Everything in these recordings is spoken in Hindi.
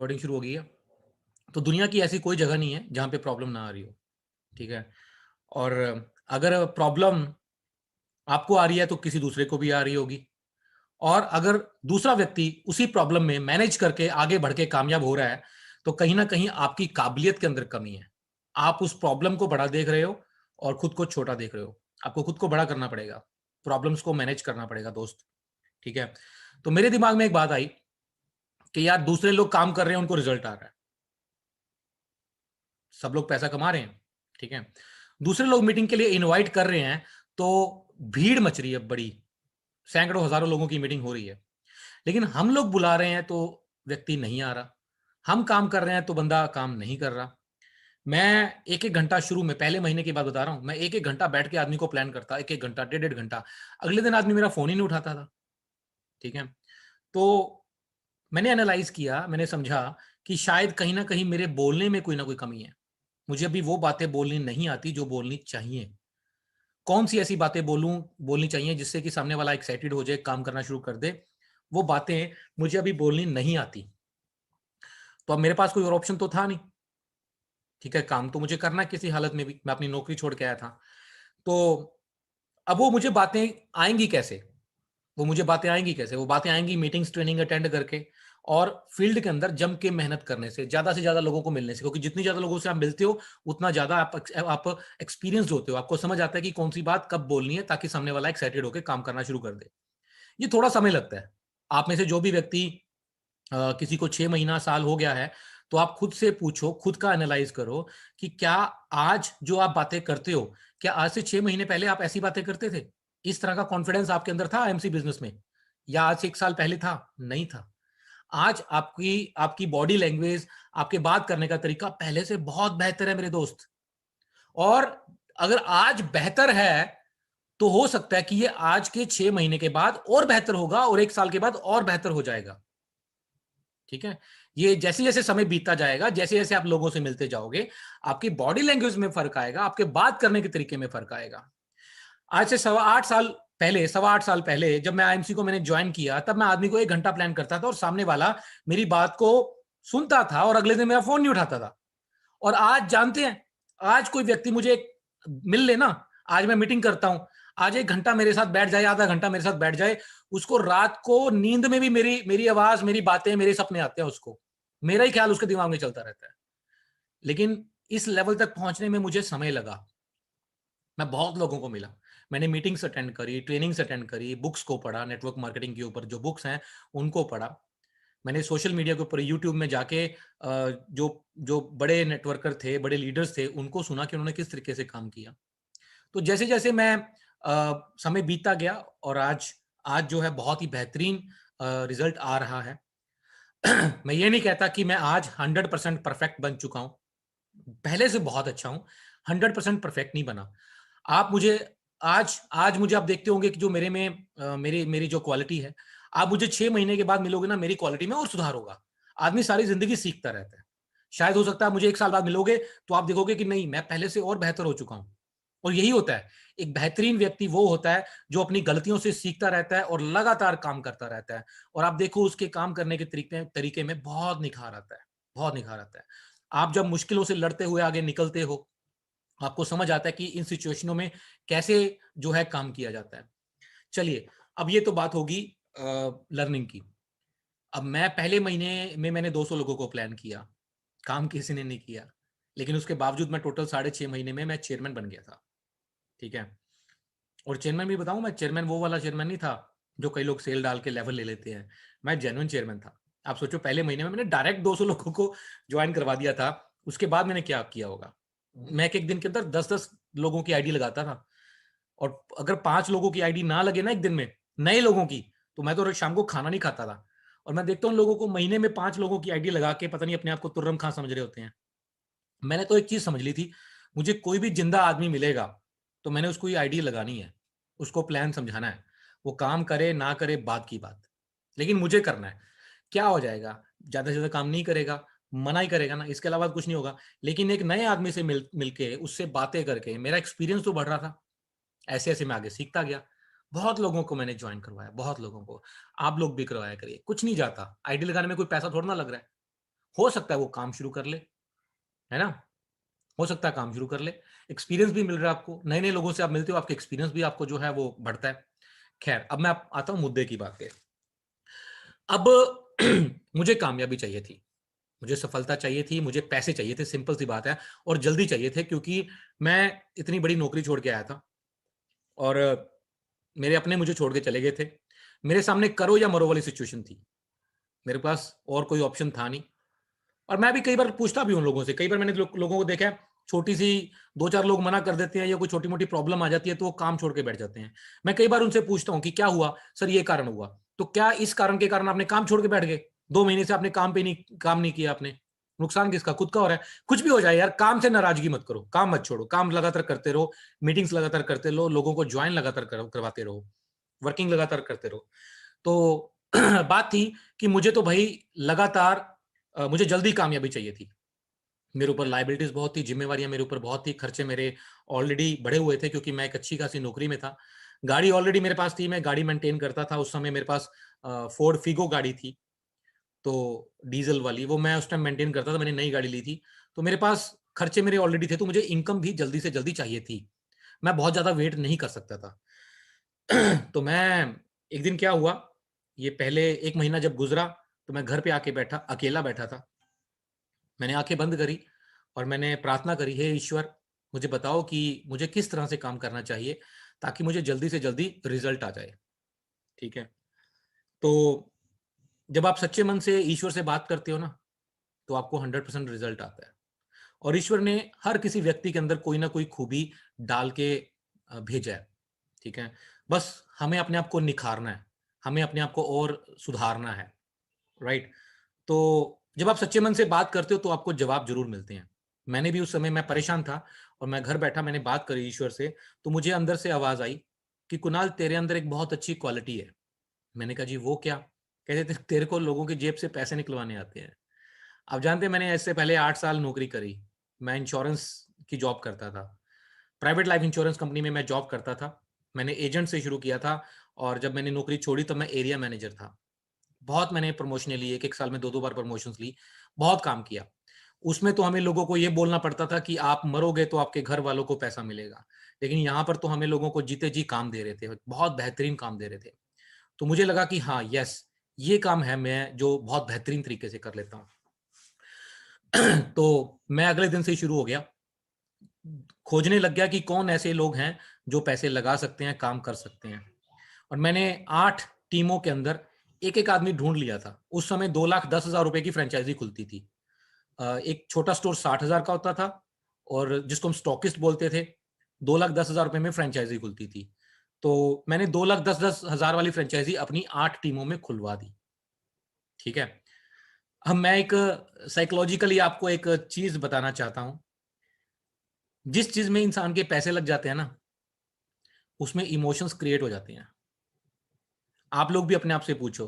रिकॉर्डिंग शुरू हो गई है। तो दुनिया की ऐसी कोई जगह नहीं है जहाँ पे प्रॉब्लम ना आ रही हो, ठीक है? और अगर प्रॉब्लम आपको आ रही है तो किसी दूसरे को भी आ रही होगी, और अगर दूसरा व्यक्ति उसी प्रॉब्लम में मैनेज करके आगे बढ़ के कामयाब हो रहा है, तो कहीं न कहीं आपकी काबिलियत के अंदर कमी है। आप उस प्रॉब्लम को बड़ा देख रहे हो और खुद को छोटा देख रहे हो। आपको खुद को बड़ा करना पड़ेगा, प्रॉब्लम्स को मैनेज करना पड़ेगा दोस्त, ठीक है? तो मेरे दिमाग में एक बात आई कि यार दूसरे लोग काम कर रहे हैं, उनको रिजल्ट आ रहा है। सब लोग पैसा कमा रहे हैं, ठीक है? दूसरे लोग मीटिंग के लिए इनवाइट कर रहे हैं, तो भीड़ मच रही है बड़ी, सैकड़ों हज़ारों लोगों की मीटिंग हो रही है। लेकिन हम लोग बुला रहे हैं तो व्यक्ति नहीं आ रहा। हम काम कर रहे हैं तो बंदा काम नहीं कर रहा। मैं 1-1 घंटा शुरू में पहले महीने की बात बता रहा हूँ, मैं 1-1 घंटा बैठ के आदमी को प्लान करता, 1-1 घंटा, डेढ़-डेढ़ घंटा। अगले दिन आदमी मेरा फ़ोन ही नहीं उठाता था, ठीक है? तो मैंने एनालाइज़ किया, मैंने समझा कि शायद कहीं न कहीं मेरे बोलने में कोई न कोई कमी है। मुझे अभी वो बातें बोलनी नहीं आती जो बोलनी चाहिए। कौन-सी ऐसी बातें बोलनी चाहिए जिससे कि सामने वाला एक्साइटेड हो जाए, काम करना शुरू कर दे। वो बातें मुझे अभी बोलनी नहीं आती। तो अब मेरे पास कोई और ऑप्शन तो था नहीं, ठीक है? काम तो मुझे करना है किसी हालत में भी, मैं अपनी नौकरी छोड़ के आया था। तो अब वो मुझे बातें आएँगी कैसे? वो मुझे बातें आएँगी कैसे? वो बातें आएँगी मीटिंग्स, ट्रेनिंग अटेंड करके और फील्ड के अंदर जम के मेहनत करने से ज़्यादा लोगों को मिलने से। क्योंकि जितनी ज़्यादा लोगों से आप मिलते हो, उतना ज़्यादा आप एक्सपीरियंस्ड होते हो। आपको समझ आता है कि कौन-सी बात कब बोलनी है ताकि सामने वाला एक्साइटेड होके काम करना शुरू कर दे। ये थोड़ा समय लगता है। आप में से जो भी व्यक्ति किसी को 6 महीना, साल हो गया है, तो आप खुद से पूछो, खुद का एनालाइज़ करो कि क्या आज जो आप बातें करते हो, क्या आज से 6 महीने पहले आप ऐसी बातें करते थे? इस तरह का कॉन्फिडेंस आपके अंदर था आईएमसी बिज़नेस में? या आज से 1 साल पहले था? नहीं था। आज आपकी आपकी बॉडी लैंग्वेज, आपके बात करने का तरीका पहले से बहुत बेहतर है मेरे दोस्त। और अगर आज बेहतर है, तो हो सकता है कि ये आज के 6 महीने के बाद और बेहतर होगा और 1 साल के बाद और बेहतर हो जाएगा। ठीक है? ये जैसे-जैसे समय बीतता जाएगा, जैसे-जैसे आप लोगों से मिलते जाओगे, आपकी बॉडी लैंग्वेज में फ़र्क आएगा, आपके बात करने के तरीके में फ़र्क आएगा। आज से सवा 8 साल पहले, सवा 8 साल पहले जब मैं आईएमसी को मैंने जॉइन किया, तब मैं आदमी को 1 घंटा प्लान करता था और सामने वाला मेरी बात को सुनता था और अगले दिन मेरा फ़ोन नहीं उठाता था। और आज जानते हैं, आज कोई व्यक्ति मुझे मिल ले ना, आज मैं मीटिंग करता हूँ, आज 1 घंटा मेरे साथ बैठ जाए, आधा घंटा मेरे साथ बैठ जाए, उसको रात को नींद में भी मेरी मेरी आवाज़, मेरी बातें, मेरे सपने आते हैं उसको। मेरा ही ख्याल उसके दिमाग में चलता रहता है। लेकिन इस लेवल तक पहुँचने में मुझे समय लगा। मैं बहुत लोगों को मिला। मैंने मीटिंग्स अटेंड करी, ट्रेनिंग्स अटेंड करी, बुक्स को पढ़ा, नेटवर्क मार्केटिंग के ऊपर जो बुक्स हैं, उनको पढ़ा। मैंने सोशल मीडिया के ऊपर यूट्यूब में जाके जो जो बड़े नेटवर्कर थे, बड़े लीडर्स थे, उनको सुना कि उन्होंने किस तरीके से काम किया। तो जैसे-जैसे मैं समय बीतता गया और आज आज जो है बहुत ही बेहतरीन रिज़ल्ट आ रहा है। मैं ये नहीं कहता कि मैं आज 100% परफेक्ट बन चुका हूँ। पहले से बहुत अच्छा हूँ, 100% परफेक्ट नहीं बना। आप मुझे आज आज मुझे आप देखते होंगे कि जो मेरे में मेरी मेरी जो क्वालिटी है, आप मुझे 6 महीने के बाद मिलोगे ना, मेरी क्वालिटी में और सुधार होगा। आदमी सारी ज़िंदगी सीखता रहता है। शायद हो सकता है मुझे 1 साल बाद मिलोगे, तो आप देखोगे कि नहीं, मैं पहले से और बेहतर हो चुका हूँ। और यही होता है, एक बेहतरीन व्यक्ति वो होता है, जो अपनी गलतियों से सीखता रहता है और लगातार काम करता रहता है। और आप देखो उसके काम करने के तरीके तरीके में बहुत निखार आता है, बहुत निखार आता है। आप जब मुश्किलों से लड़ते हुए आगे निकलते हो, आपको समझ आता है कि इन सिचुएशनों में कैसे जो है काम किया जाता है। चलिए, अब ये तो बात होगी लर्निंग की। अब मैं पहले महीने में मैंने 200 लोगों को प्लान किया, काम किसी ने नहीं किया। लेकिन उसके बावजूद मैं टोटल साढ़े 6 महीने में मैं चेयरमैन बन गया था, ठीक है? और चेयरमैन भी बताऊँ, मैं चेयरमैन वो वाला चेयरमैन नहीं था, जो कई लोग सेल डाल के लेवल ले लेते हैं। मैं जेन्युइन चेयरमैन था। आप सोचो, पहले महीने में मैंने डायरेक्ट 200 लोगों को जॉइन करवा दिया था। उसके बाद मैंने क्या किया होगा? मैं एक-एक दिन के अंदर 10-10 लोगों की आईडी लगाता था और अगर 5 लोगों की आईडी ना लगे ना एक दिन में, नए लोगों की, तो मैं तो रोज़ शाम को खाना नहीं खाता था। और मैं देखता हूँ लोगों को महीने में 5 लोगों की आईडी लगा के पता नहीं अपने आप को तुर्रम खां समझ रहे होते हैं। मैंने तो एक चीज़ समझ ली थी, मुझे कोई भी ज़िंदा आदमी मिलेगा, तो मैंने उसको ये आईडी लगानी है, उसको प्लान समझाना है। वो काम करे, ना करे, बाद की बात। लेकिन मुझे करना है। क्या हो जाएगा? ज़्यादा से ज़्यादा काम नहीं करेगा, मना ही करेगा ना, इसके अलावा कुछ नहीं होगा। लेकिन एक नए आदमी से मिलके, उससे बातें करके मेरा एक्सपीरियंस तो बढ़ रहा था। ऐसे-ऐसे मैं आगे सीखता गया। बहुत लोगों को मैंने जॉइन करवाया, बहुत लोगों को। आप लोग भी करवाया करिए, कुछ नहीं जाता। आईडी लगाने में कोई पैसा थोड़ी ना लग रहा है। हो सकता है वो काम शुरू कर ले, है ना? हो सकता है काम शुरू कर ले, एक्सपीरियंस भी मिल रहा है आपको, नए-नए लोगों से आप मिलते हो, आपके एक्सपीरियंस भी आपको जो है वो बढ़ता है। खैर, अब मैं आता हूँ मुद्दे की बात पे। अब मुझे कामयाबी चाहिए थी, मुझे सफलता चाहिए थी, मुझे पैसे चाहिए थे, सिंपल सी बात है, और जल्दी चाहिए थे क्योंकि मैं इतनी बड़ी नौकरी छोड़ के आया था और मेरे अपने मुझे छोड़ के चले गए थे। मेरे सामने करो या मरो वाली सिचुएशन थी। मेरे पास और कोई ऑप्शन था नहीं। और मैं भी कई बार पूछता भी हूँ लोगों से, कई बार मैंने लोगों को देखा है, छोटी-सी 2-4 लोग मना कर देते हैं या कोई छोटी-मोटी प्रॉब्लम आ जाती है, तो वो काम छोड़ के बैठ जाते हैं। मैं कई बार उनसे पूछता हूँ कि क्या हुआ? सर ये कारण हुआ। तो क्या इस कारण के कारण आपने काम छोड़ के बैठ गए? 2 महीने से आपने काम नहीं किया आपने। नुकसान किसका? खुद का हो रहा है। कुछ भी हो जाए यार, काम से नाराज़गी मत करो, काम मत छोड़ो, काम लगातार करते रहो, मीटिंग्स लगातार करते रहो, लोगों को जॉइन लगातार करवाते रहो, वर्किंग लगातार करते रहो। तो बात थी कि मुझे तो भई लगातार मुझे जल्दी कामयाबी चाहिए थी। मेरे ऊपर लायबिलिटीज़ बहुत थी, ज़िम्मेवारियाँ मेरे ऊपर बहुत थी, खर्चे मेरे ऑलरेडी बढ़े हुए थे क्योंकि मैं एक अच्छी-खासी नौकरी में था। गाड़ी ऑलरेडी मेरे पास थी, मैं गाड़ी मेंटेन करता था, उस समय मेरे पास फ़ोर्ड फ़िगो गाड़ी थी, तो डीज़ल वाली, वो मैं उस टाइम मेंटेन करता था, मैंने नई गाड़ी ली थी। तो मेरे पास खर्चे मेरे ऑलरेडी थे, तो मुझे इनकम भी जल्दी से जल्दी चाहिए थी। मैं बहुत ज़्यादा वेट नहीं कर सकता था। तो मैं एक दिन क्या हुआ, ये पहले 1 महीना जब गुज़रा, तो मैं घर पे आके बैठा, अकेला बैठा था। मैंने आँखें बंद करी और मैंने प्रार्थना करी, हे ईश्वर, मुझे बताओ कि मुझे किस तरह से काम करना चाहिए ताकि मुझे जल्दी से जल्दी रिज़ल्ट आ जाए, ठीक है? तो जब आप सच्चे मन से ईश्वर से बात करते हो ना, तो आपको 100% रिज़ल्ट आता है और ईश्वर ने हर किसी व्यक्ति के अंदर कोई ना कोई खूबी डाल के भेजा है, ठीक है? बस हमें अपने आप को निखारना है, हमें अपने आप को और सुधारना है, राइट? तो जब आप सच्चे मन से बात करते हो तो आपको जवाब ज़रूर मिलते हैं। मैंने भी उस समय मैं परेशान था और मैं घर बैठा मैंने बात करी ईश्वर से, तो मुझे अंदर से आवाज़ आई कि कुणाल तेरे अंदर एक बहुत अच्छी क्वालिटी है। मैंने कहा जी वो क्या? कहते थे तेरे को लोगों की जेब से पैसे निकलवाने आते हैं। आप जानते हैं मैंने इससे पहले 8 साल नौकरी करी। मैं इंश्योरेंस की जॉब करता था। प्राइवेट लाइफ इंश्योरेंस कंपनी में मैं जॉब करता था। मैंने एजेंट से शुरू किया था और जब मैंने नौकरी छोड़ी तब मैं एरिया मैनेजर था। बहुत मैंने प्रमोशनें ली, 1-1 साल में 2-2 बार प्रमोशंस ली, बहुत काम किया। उसमें तो हमें लोगों को ये बोलना पड़ता था कि आप मरोगे तो आपके घर वालों को पैसा मिलेगा। लेकिन यहाँ पर तो हमें लोगों को जीते जी काम दे रहे थे, बहुत बेहतरीन काम दे रहे थे। तो मुझे लगा कि हाँ, येस, ये काम है मैं जो बहुत बेहतरीन तरीके से कर लेता हूँ। तो मैं अगले दिन से ही शुरू हो गया, खोजने लग गया कि कौन ऐसे लोग हैं जो पैसे लगा सकते हैं, काम कर सकते हैं। और मैंने 8 टीमों के अंदर एक-एक आदमी ढूँढ लिया था। उस समय 2,10,000 रुपए की फ्रैंचाइज़ी खुलती थी। एक छोटा स्टोर 60,000 का होता था और जिसको हम स्टॉकिस्ट बोलते थे, 2,10,000 रुपए में फ्रैंचाइज़ी खुलती थी। तो मैंने 2,10,10,000 वाली फ्रैंचाइज़ी अपनी 8 टीमों में खुलवा दी, ठीक है? अब मैं एक साइकोलॉजिकली आपको एक चीज़ बताना चाहता हूँ। जिस चीज़ में इंसान के पैसे लग जाते हैं ना, उसमें इमोशंस क्रिएट हो जाते हैं। आप लोग भी अपने आप से पूछो,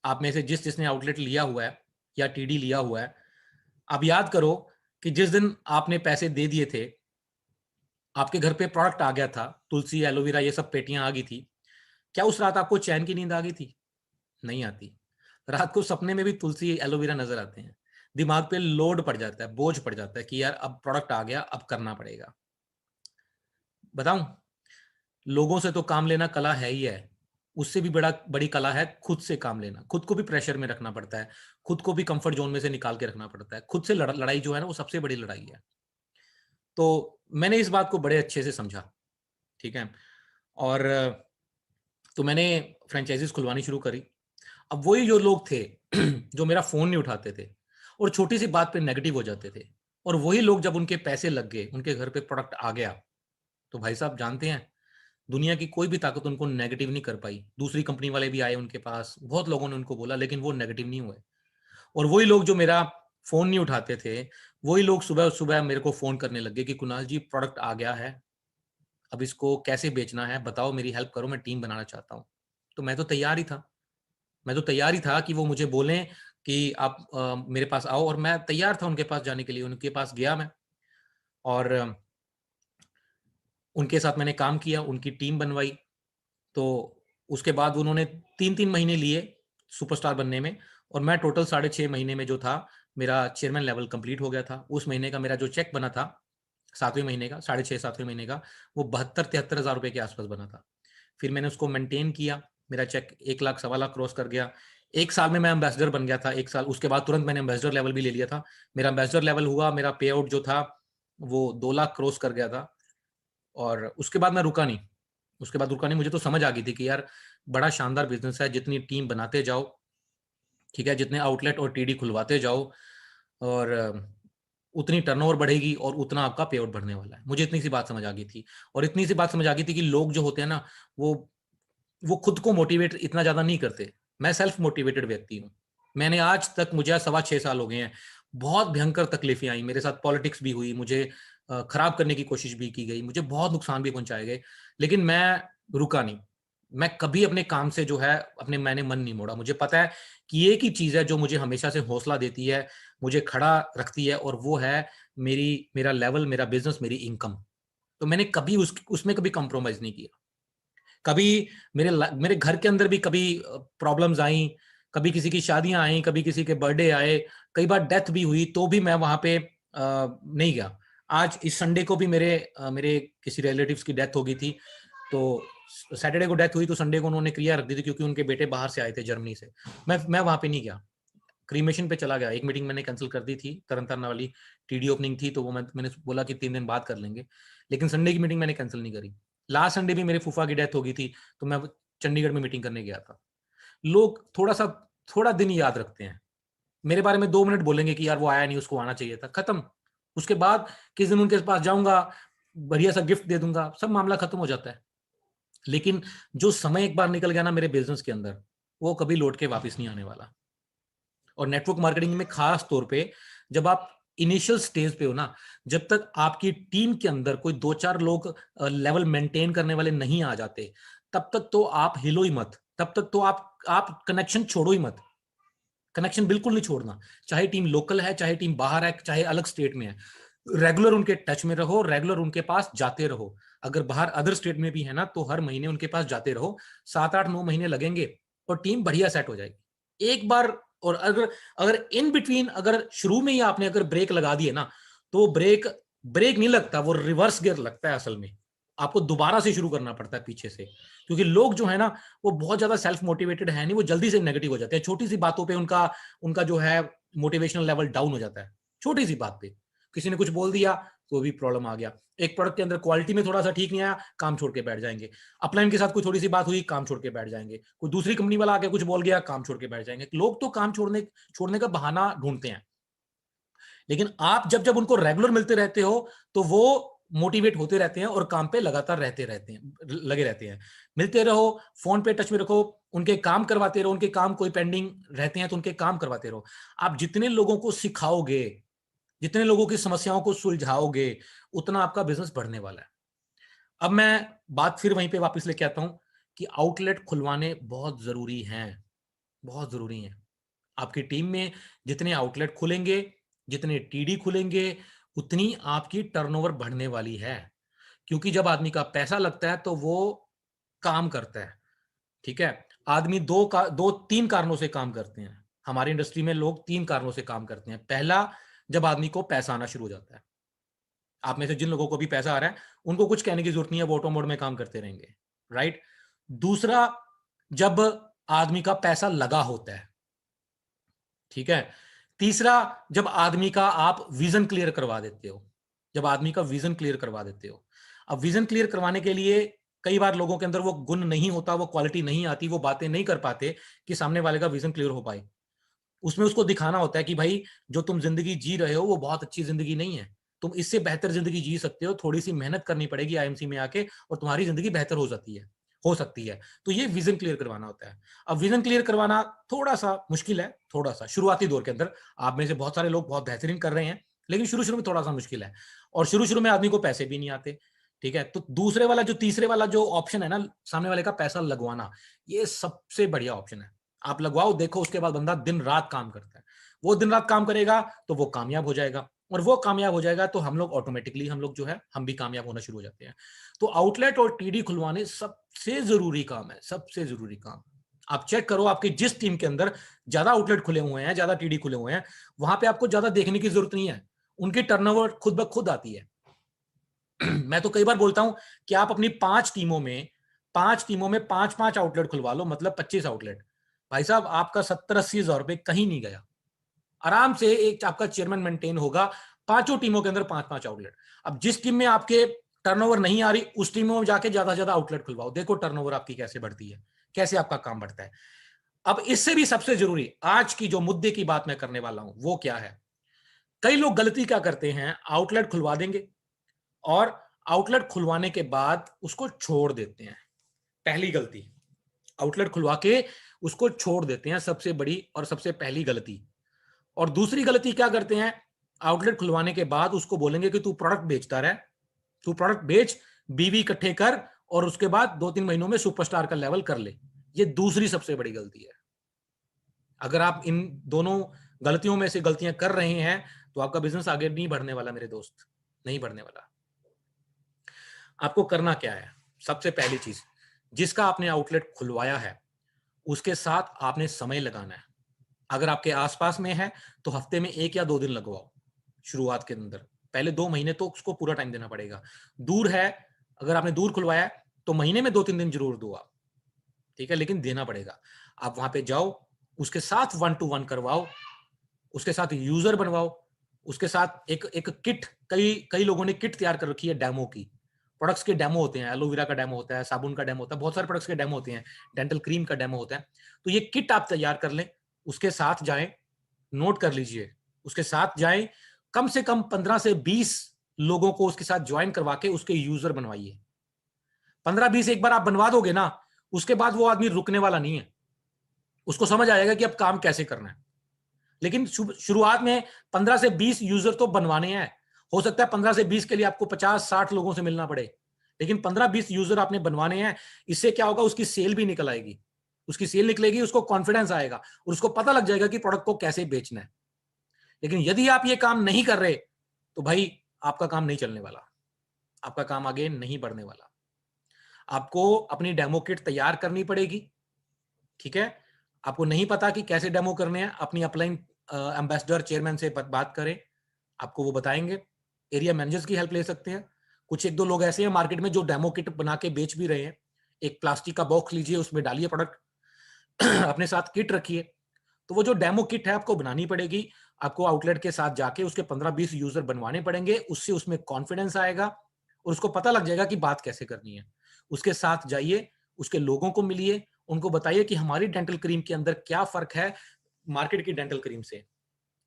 आप में से जिसने आउटलेट लिया हुआ है या टीडी लिया हुआ है, आप याद करो कि जिस दिन आपने पैसे दे दिए थे, आपके घर पे प्रोडक्ट आ गया था, तुलसी, एलोवेरा ये सब पेटियाँ आ गई थी। क्या उस रात आपको चैन की नींद आ गई थी? नहीं आती। रात को सपने में भी तुलसी, एलोवेरा नज़र आते हैं। दिमाग पे लोड पड़ जाता है, बोझ पड़ जाता है कि यार अब प्रोडक्ट आ गया, अब करना पड़ेगा। बताऊँ? लोगों से तो काम लेना कला है ही है। उससे भी बड़ी कला है खुद से काम लेना। खुद को भी प्रेशर में रखना पड़ता है। खुद को भी कम्फर्ट ज़ोन में से निकाल के रखना पड़ता है। खुद से लड़ाई जो है ना वो सबसे बड़ी लड़ाई है। तो मैंने इस बात को बड़े अच्छे से समझा, ठीक है? और तो मैंने फ्रैंचाइज़ीज़ खुलवानी शुरू करी। अब वही जो लोग थे जो मेरा फ़ोन नहीं उठाते थे और छोटी-सी बात पे नेगेटिव हो जाते थे और वही लोग जब उनके पैसे लग गए, उनके घर पे प्रोडक्ट आ गया, तो भाई साहब जानते हैं दुनिया की कोई भी ताकत उनको नेगेटिव नहीं कर पाई। दूसरी कंपनी वाले भी आए उनके पास, बहुत लोगों ने उनको बोला लेकिन वो नेगेटिव नहीं हुए। और वही लोग जो मेरा फ़ोन नहीं उठाते थे, वही लोग सुबह-सुबह मेरे को फ़ोन करने लग गए कि कुणाल जी प्रोडक्ट आ गया है, अब इसको कैसे बेचना है? बताओ मेरी हेल्प करो, मैं टीम बनाना चाहता हूँ। तो मैं तो तैयार ही था। मैं तो तैयार ही था कि वो मुझे बोलें कि आप मेरे पास आओ और मैं तैयार था उनके पास जाने के लिए, उनके पास गया मैं और उनके साथ मैंने काम किया, उनकी टीम बनवाई। तो उसके बाद उन्होंने 3-3 महीने लिए सुपरस्टार बनने में और मैं टोटल साढ़े 6 महीने में जो था, मेरा चेयरमैन लेवल कंप्लीट हो गया था। उस महीने का मेरा जो चेक बना था 7वें महीने का, 6.5-7वें महीने का, वो 72-73 हज़ार रुपए के आसपास बना था। फिर मैंने उसको मेंटेन किया, मेरा चेक 1 लाख, सवा लाख क्रॉस कर गया। 1 साल में मैं एम्बेसडर बन गया था। 1 साल उसके बाद तुरंत मैंने एम्बेसडर लेवल भी ले लिया था। मेरा एम्बेसडर लेवल हुआ, मेरा पे आउट जो था वो 2 लाख क्रॉस कर गया था। और उसके बाद मैं रुका नहीं, उसके बाद रुका नहीं। मुझे तो समझ आ गई थी कि यार बड़ा शानदार बिजनेस है, जितनी टीम बनाते जाओ, ठीक है, जितने आउटलेट और टीडी खुलवाते जाओ, और उतनी टर्नओवर बढ़ेगी और उतना आपका पे आउट बढ़ने वाला है। मुझे इतनी सी बात समझ आ गई थी। और इतनी सी बात समझ आ गई थी कि लोग जो होते हैं ना, वो खुद को मोटिवेट इतना ज्यादा नहीं करते। मैं सेल्फ मोटिवेटेड व्यक्ति हूँ। मैंने आज तक, मुझे 6.25 साल हो गए हैं, बहुत भयंकर तकलीफें आई मेरे साथ, पॉलिटिक्स भी हुई, मुझे खराब करने की कोशिश भी की गई, मुझे बहुत नुकसान भी पहुंचाए गए, लेकिन मैं रुका नहीं। मैं कभी अपने काम से जो है मैंने मन नहीं मोड़ा। मुझे पता है कि एक ही चीज है जो मुझे हमेशा से हौसला देती है, मुझे खड़ा रखती है, और वो है मेरा लेवल, मेरा बिजनेस, मेरी इनकम। तो मैंने कभी उसमें कभी कॉम्प्रोमाइज नहीं किया। कभी मेरे घर के अंदर भी कभी प्रॉब्लम्स आई, कभी किसी की शादियां आई, कभी किसी के बर्थडे आए, कई बार डेथ भी हुई, तो भी मैं वहां पे नहीं गया। आज इस संडे को भी मेरे किसी रिलेटिव्स की डेथ हो गई थी। तो सैटरडे को डेथ हुई, तो संडे को उन्होंने क्रिया रख दी थी, क्योंकि उनके बेटे बाहर से आए थे, जर्मनी से। मैं वहां पे नहीं गया, क्रीमेशन पे चला गया। एक मीटिंग मैंने कैंसिल कर दी थी, तरन तारन वाली टीडी ओपनिंग थी, तो वो मैंने बोला कि 3 दिन बाद कर लेंगे, लेकिन संडे की मीटिंग मैंने कैंसिल नहीं करी। लास्ट संडे भी मेरे फूफा की डेथ हो गई थी, तो मैं चंडीगढ़ में मीटिंग करने गया था। लोग थोड़ा दिन याद रखते हैं, मेरे बारे में 2 मिनट बोलेंगे कि यार वो आया नहीं, उसको आना चाहिए था, खत्म। उसके बाद किस दिन उनके पास जाऊंगा, बढ़िया सा गिफ्ट दे दूंगा, सब मामला खत्म हो जाता है। लेकिन जो समय एक बार निकल गया ना मेरे बिजनेस के अंदर, वो कभी लौट के वापस नहीं आने वाला। और नेटवर्क मार्केटिंग में खास तौर पे, जब आप इनिशियल स्टेज पे हो ना, जब तक आपकी टीम के अंदर कोई 2-4 लोग लेवल मेंटेन करने वाले नहीं आ जाते, तब तक तो आप हिलो ही मत। तब तक तो आप कनेक्शन छोड़ो ही मत। कनेक्शन बिल्कुल नहीं छोड़ना, चाहे टीम लोकल है, चाहे टीम बाहर है, चाहे अलग स्टेट में है। रेगुलर उनके टच में रहो, रेगुलर उनके पास जाते रहो। अगर बाहर अदर स्टेट में भी है ना, तो हर महीने उनके पास जाते रहो। 7-8-9 महीने लगेंगे और टीम बढ़िया सेट हो जाएगी एक बार। और अगर अगर इन बिटवीन, अगर शुरू में ही आपने अगर ब्रेक लगा दिए ना, तो ब्रेक ब्रेक नहीं लगता, वो रिवर्स गियर लगता है असल में। आपको दोबारा से शुरू करना पड़ता है पीछे से, क्योंकि लोग जो है ना, वो बहुत ज्यादा सेल्फ मोटिवेटेड है नहीं, वो जल्दी से नेगेटिव हो जाते हैं। छोटी सी बातों पे उनका उनका जो है मोटिवेशनल लेवल डाउन हो जाता है। छोटी सी बात पे किसी ने कुछ बोल दिया तो भी प्रॉब्लम आ गया। एक प्रोडक्ट के अंदर क्वालिटी में थोड़ा सा ठीक नहीं आया, काम छोड़ के बैठ जाएंगे। अपलाइन के साथ कोई थोड़ी सी बात हुई, काम छोड़ के बैठ जाएंगे। कोई दूसरी कंपनी वाला आके कुछ बोल गया, काम छोड़ के बैठ जाएंगे। लोग तो काम छोड़ने का बहाना ढूंढते हैं। लेकिन आप जब जब उनको रेगुलर मिलते रहते हो, तो वो मोटिवेट होते रहते हैं और काम पे लगातार लगे रहते हैं। मिलते रहो, फोन पे टच में रखो, उनके काम करवाते रहो, उनके काम कोई पेंडिंग रहते हैं तो उनके काम करवाते रहो। आप जितने लोगों को सिखाओगे, जितने लोगों की समस्याओं को सुलझाओगे, उतना आपका बिजनेस बढ़ने वाला है। अब मैं बात फिर वहीं पे वापस लेके आता हूं कि आउटलेट खुलवाने बहुत जरूरी हैं, बहुत जरूरी हैं। आपकी टीम में जितने आउटलेट खुलेंगे, जितने टीडी खुलेंगे, उतनी आपकी टर्नओवर बढ़ने वाली है। क्योंकि जब आदमी का पैसा लगता है तो वो काम करता है, ठीक है। आदमी दो तीन कारणों से काम करते हैं। हमारी इंडस्ट्री में लोग 3 कारणों से काम करते हैं। पहला, जब आदमी को पैसा आना शुरू हो जाता है। आप में से जिन लोगों को भी पैसा आ रहा है, उनको कुछ कहने की जरूरत नहीं है, वो ऑटो मोड में काम करते रहेंगे, राइट। दूसरा, जब आदमी का पैसा लगा होता है, ठीक है। तीसरा, जब आदमी का आप विजन क्लियर करवा देते हो, जब आदमी का विजन क्लियर करवा देते हो। अब विजन क्लियर करवाने के लिए कई बार लोगों के अंदर वो गुण नहीं होता, वो क्वालिटी नहीं आती, वो बातें नहीं कर पाते कि सामने वाले का विजन क्लियर हो पाए। उसमें उसको दिखाना होता है कि भाई, जो तुम जिंदगी जी रहे हो वो बहुत अच्छी जिंदगी नहीं है, तुम इससे बेहतर जिंदगी जी सकते हो, थोड़ी सी मेहनत करनी पड़ेगी आईएमसी में आके, और तुम्हारी जिंदगी बेहतर हो सकती है। तो ये विजन क्लियर करवाना होता है। अब विजन क्लियर करवाना थोड़ा सा मुश्किल है, थोड़ा सा शुरुआती दौर के अंदर। आप में से बहुत सारे लोग बहुत बेहतरीन कर रहे हैं, लेकिन शुरू शुरू में थोड़ा सा मुश्किल है। और शुरू शुरू में आदमी को पैसे भी नहीं आते, ठीक है। तो तीसरे वाला जो ऑप्शन है ना, सामने वाले का पैसा लगवाना, ये सबसे बढ़िया ऑप्शन है। आप लगवाओ, देखो, उसके बाद बंदा दिन रात काम करता है। वो दिन रात काम करेगा तो वो कामयाब हो जाएगा, और वो कामयाब हो जाएगा तो हम लोग ऑटोमेटिकली, हम लोग जो है, हम भी कामयाब होना शुरू हो जाते हैं। तो आउटलेट और टीडी खुलवाने सबसे जरूरी काम है, सबसे जरूरी काम। आप चेक करो आपके जिस टीम के अंदर ज्यादा आउटलेट खुले हुए हैं, ज्यादा टीडी खुले हुए हैं, वहां पे आपको ज्यादा देखने की जरूरत नहीं है, उनकी टर्नओवर खुद ब खुद आती है। मैं तो कई बार बोलता हूं कि आप अपनी 5 टीमों में 5-5 आउटलेट खुलवा लो, मतलब 25 आउटलेट। भाई साहब आपका 70-80 हजार रुपए कहीं नहीं गया। आराम से एक आपका चेयरमैन मेंटेन होगा, 5 टीमों के अंदर 5-5 आउटलेट। अब जिस टीम में आपके टर्नओवर नहीं आ रही, उस टीमों में जाके ज्यादा ज्यादा आउटलेट खुलवाओ, देखो टर्नओवर आपकी कैसे बढ़ती है, कैसे आपका काम बढ़ता है। अब इससे भी सबसे जरूरी आज की जो मुद्दे की बात मैं करने वाला हूं वो क्या है। कई लोग गलती क्या करते हैं, आउटलेट खुलवा देंगे और आउटलेट खुलवाने के बाद उसको छोड़ देते हैं। पहली गलती, आउटलेट खुलवा के उसको छोड़ देते हैं, सबसे बड़ी और सबसे पहली गलती। और दूसरी गलती क्या करते हैं, आउटलेट खुलवाने के बाद उसको बोलेंगे कि तू प्रोडक्ट बेचता रहे, तू प्रोडक्ट बेच, बीवी इकट्ठे कर और उसके बाद 2-3 महीनों में सुपरस्टार का लेवल कर ले। ये दूसरी सबसे बड़ी गलती है। अगर आप इन दोनों गलतियों में से गलतियां कर रहे हैं तो आपका बिजनेस आगे नहीं बढ़ने वाला मेरे दोस्त, नहीं बढ़ने वाला। आपको करना क्या है, सबसे पहली चीज, जिसका आपने आउटलेट खुलवाया है उसके साथ आपने समय लगाना है। अगर आपके आसपास में है तो हफ्ते में 1 या 2 दिन लगवाओ शुरुआत के अंदर, पहले 2 महीने तो उसको पूरा टाइम देना पड़ेगा। दूर है, अगर आपने दूर खुलवाया है तो महीने में 2-3 दिन जरूर दो आप, ठीक है, लेकिन देना पड़ेगा। आप वहां पे जाओ, उसके साथ 1-to-1 करवाओ, उसके साथ यूजर बनवाओ, उसके साथ एक एक किट, कई कई लोगों ने किट तैयार कर रखी है डेमो की। प्रोडक्ट्स के डेमो होते हैं, एलोवेरा का डेमो होता है, साबुन का डेमो होता है, बहुत सारे प्रोडक्ट्स के डेमो होते हैं, डेंटल क्रीम का डेमो होता है। तो ये किट आप तैयार कर लें, उसके साथ जाएं, नोट कर लीजिए, उसके साथ जाएं, कम से कम 15 से 20 लोगों को उसके साथ ज्वाइन करवा के उसके यूजर बनवाइए। 15-20 एक बार आप बनवा दोगे ना, उसके बाद वो आदमी रुकने वाला नहीं है, उसको समझ आएगा कि अब काम कैसे करना है। लेकिन शुरुआत में 15 से 20 यूजर तो बनवाने हैं। हो सकता है 15 से 20 के लिए आपको 50-60 लोगों से मिलना पड़े, लेकिन 15-20 यूजर आपने बनवाने हैं। इससे क्या होगा, उसकी सेल भी निकल आएगी, उसकी सेल निकलेगी, उसको कॉन्फिडेंस आएगा और उसको पता लग जाएगा कि प्रोडक्ट को कैसे बेचना है। लेकिन यदि आप ये काम नहीं कर रहे तो भाई आपका काम नहीं चलने वाला, आपका काम आगे नहीं बढ़ने वाला। आपको अपनी डेमो किट तैयार करनी पड़ेगी, ठीक है। आपको नहीं पता कि कैसे डेमो करने हैं, अपनी अपलाइन एम्बेसडर चेयरमैन से बात करें, आपको वो बताएंगे। एरिया मैनेजर्स की हेल्प ले सकते हैं। कुछ एक दो लोग ऐसे हैं मार्केट में जो डेमो किट बना के बेच भी रहे हैं। एक प्लास्टिक का बॉक्स लीजिए, उसमें डालिए प्रोडक्ट, अपने साथ किट रखिए। तो वो जो डेमो किट है आपको बनानी पड़ेगी, आपको आउटलेट के साथ जाके उसके 15-20 यूजर बनवाने पड़ेंगे, उससे उसमें कॉन्फिडेंस आएगा और उसको पता लग जाएगा कि बात कैसे करनी है। उसके साथ जाइए, उसके लोगों को मिलिए, उनको बताइए कि हमारी डेंटल क्रीम के अंदर क्या फर्क है मार्केट की डेंटल क्रीम से,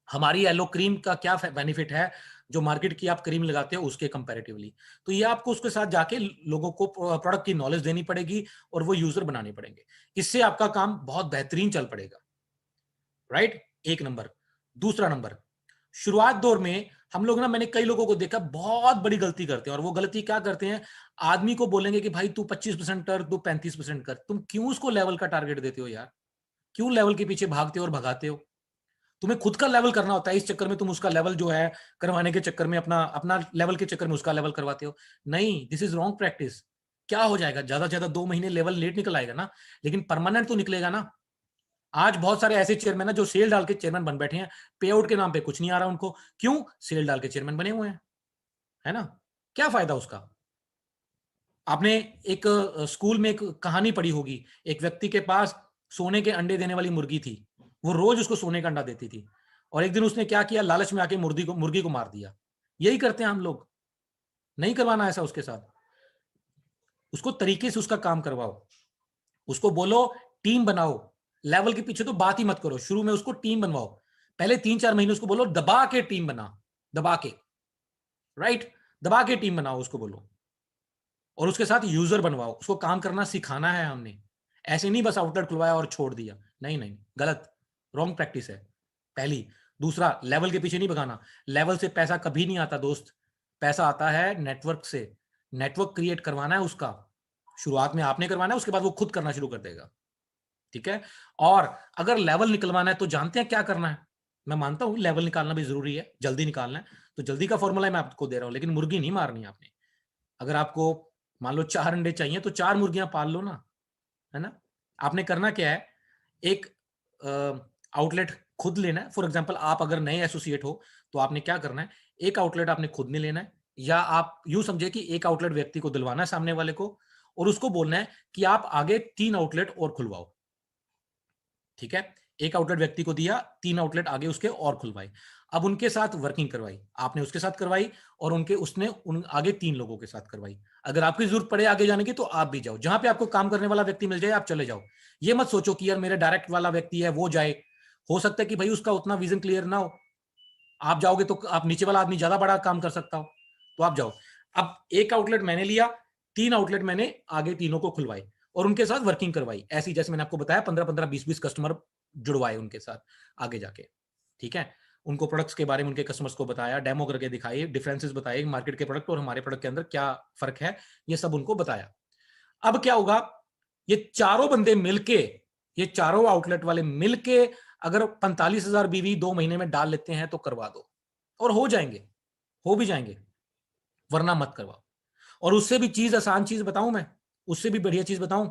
हमारी येलो क्रीम का क्या बेनिफिट है जो मार्केट की आप क्रीम लगाते हो उसके कंपैरेटिवली। तो ये आपको उसके साथ जाके लोगों को प्रोडक्ट की नॉलेज देनी पड़ेगी और वो यूजर बनाने पड़ेंगे। इससे आपका काम बहुत बेहतरीन चल पड़ेगा, राइट। एक नंबर। दूसरा नंबर, शुरुआत दौर में हम लोग ना, मैंने कई लोगों को देखा बहुत बड़ी गलती करते हैं। और वो गलती क्या करते हैं, आदमी को बोलेंगे कि भाई तू 25% कर, तू 35% कर। तुम क्यों उसको लेवल का टारगेट देते हो यार, क्यों लेवल के पीछे भागते हो और भगाते हो। तुम्हें खुद का लेवल करना होता है, इस चक्कर में तुम उसका लेवल जो है करवाने के चक्कर में अपना अपना लेवल के चक्कर में उसका लेवल करवाते हो। नहीं, दिस इज रॉन्ग प्रैक्टिस। क्या हो जाएगा, ज्यादा से ज्यादा 2 महीने लेवल लेट निकल आएगा ना, लेकिन परमानेंट तो निकलेगा ना। आज बहुत सारे ऐसे चेयरमैन है जो सेल डाल के चेयरमैन बन बैठे हैं, पे आउट के नाम पे कुछ नहीं आ रहा उनको। क्यों, सेल डाल के चेयरमैन बने हुए हैं, है ना। क्या फायदा उसका। आपने एक स्कूल में एक कहानी पढ़ी होगी, एक व्यक्ति के पास सोने के अंडे देने वाली मुर्गी थी, वो रोज उसको सोने का अंडा देती थी। और एक दिन उसने क्या किया, लालच में आके मुर्गी को मार दिया। यही करते हैं हम लोग, नहीं करवाना ऐसा उसके साथ। उसको तरीके से उसका काम करवाओ, उसको बोलो टीम बनाओ। लेवल के पीछे तो बात ही मत करो, शुरू में उसको टीम बनवाओ। पहले 3-4 महीने उसको बोलो दबा के टीम बना, दबा के, राइट, दबा के टीम बनाओ उसको बोलो। और उसके साथ यूजर बनवाओ, उसको काम करना सिखाना है हमने। ऐसे नहीं बस आउटलेट खुलवाया और छोड़ दिया, नहीं नहीं, गलत, रॉन्ग प्रैक्टिस है पहली। दूसरा, लेवल के पीछे नहीं भगाना। लेवल से पैसा कभी नहीं आता दोस्त, पैसा आता है नेटवर्क से। नेटवर्क क्रिएट करवाना है उसका, शुरुआत में आपने करवाना है, उसके बाद वो खुद करना शुरू कर देगा, ठीक है। और अगर लेवल निकलवाना है तो जानते हैं क्या करना है। मैं मानता हूं लेवल निकालना भी जरूरी है, जल्दी निकालना है तो जल्दी का फॉर्मूला मैं आपको दे रहा हूं, लेकिन मुर्गी नहीं मारनी आपने। अगर आपको मान लो 4 अंडे चाहिए तो 4 मुर्गियां पाल लो ना, है ना। आपने करना क्या है, एक आउटलेट खुद लेना है। फॉर एग्जांपल आप अगर नए एसोसिएट हो तो आपने क्या करना है, एक आउटलेट आपने खुद में लेना है, या आप यूं समझे कि एक आउटलेट व्यक्ति को दिलवाना है सामने वाले को, और उसको बोलना है कि आप आगे 3 आउटलेट और खुलवाओ। ठीक है, एक आउटलेट व्यक्ति को दिया, 3 आउटलेट आगे उसके और खुलवाई। अब उनके साथ वर्किंग करवाई, आपने उसके साथ करवाई, और उसने उन आगे 3 लोगों के साथ करवाई। अगर आपकी जरूरत पड़े आगे जाने की तो आप भी जाओ, जहां पे आपको काम करने वाला व्यक्ति मिल जाए आप चले जाओ। ये मत सोचो कि यार मेरे डायरेक्ट वाला व्यक्ति है वो जाए, हो सकता है कि भाई उसका उतना विजन क्लियर ना हो, आप जाओगे तो आप नीचे वाला आदमी ज्यादा बड़ा काम कर सकता हो, तो आप जाओ। अब एक आउटलेट मैंने लिया, 3 आउटलेट मैंने आगे तीनों को खुलवाई और उनके साथ वर्किंग करवाई। ऐसी जैसे मैंने आपको बताया 15-15, 20-20 कस्टमर जुड़वाए उनके साथ आगे जाके। ठीक है, उनको प्रोडक्ट्स के बारे में उनके कस्टमर्स को बताया, डेमो करके दिखाई, डिफरेंसेस बताए मार्केट के प्रोडक्ट और हमारे प्रोडक्ट के अंदर क्या फर्क है, ये सब उनको बताया। अब क्या होगा, ये चारों बंदे मिलके, ये चारों आउटलेट वाले मिलके अगर 45,000 बीवी 2 महीने में डाल लेते हैं तो करवा दो, और हो जाएंगे, हो भी जाएंगे, वरना मत करवाओ। और उससे भी चीज, आसान चीज बताऊं मैं, उससे भी बढ़िया चीज बताऊं,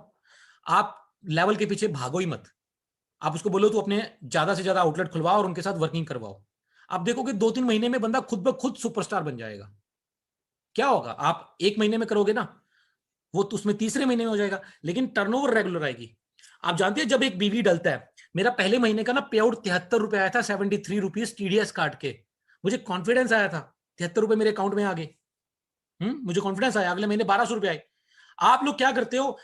आप लेवल के पीछे भागो ही मत। आप उसको बोलो तू अपने ज्यादा से ज्यादा आउटलेट खुलवाओ और उनके साथ वर्किंग करवाओ। आप देखोगे 2-3 महीने में बंदा खुद ब खुद सुपरस्टार बन जाएगा। क्या होगा, आप 1 महीने में करोगे ना, वो तो उसमें तीसरे महीने में हो जाएगा, लेकिन टर्नओवर रेगुलर आएगी। आप जानते हैं जब एक बीवी डलता है, मेरा पहले महीने का ना पे आउट 73 रुपए आया था, 73 रुपीज टीडीएस काट के। मुझे कॉन्फिडेंस आया था, 73 रुपए मेरे अकाउंट में आ गए। मुझे कॉन्फिडेंस आया, अगले महीने 1200 रुपए आए। आप लोग क्या करते हो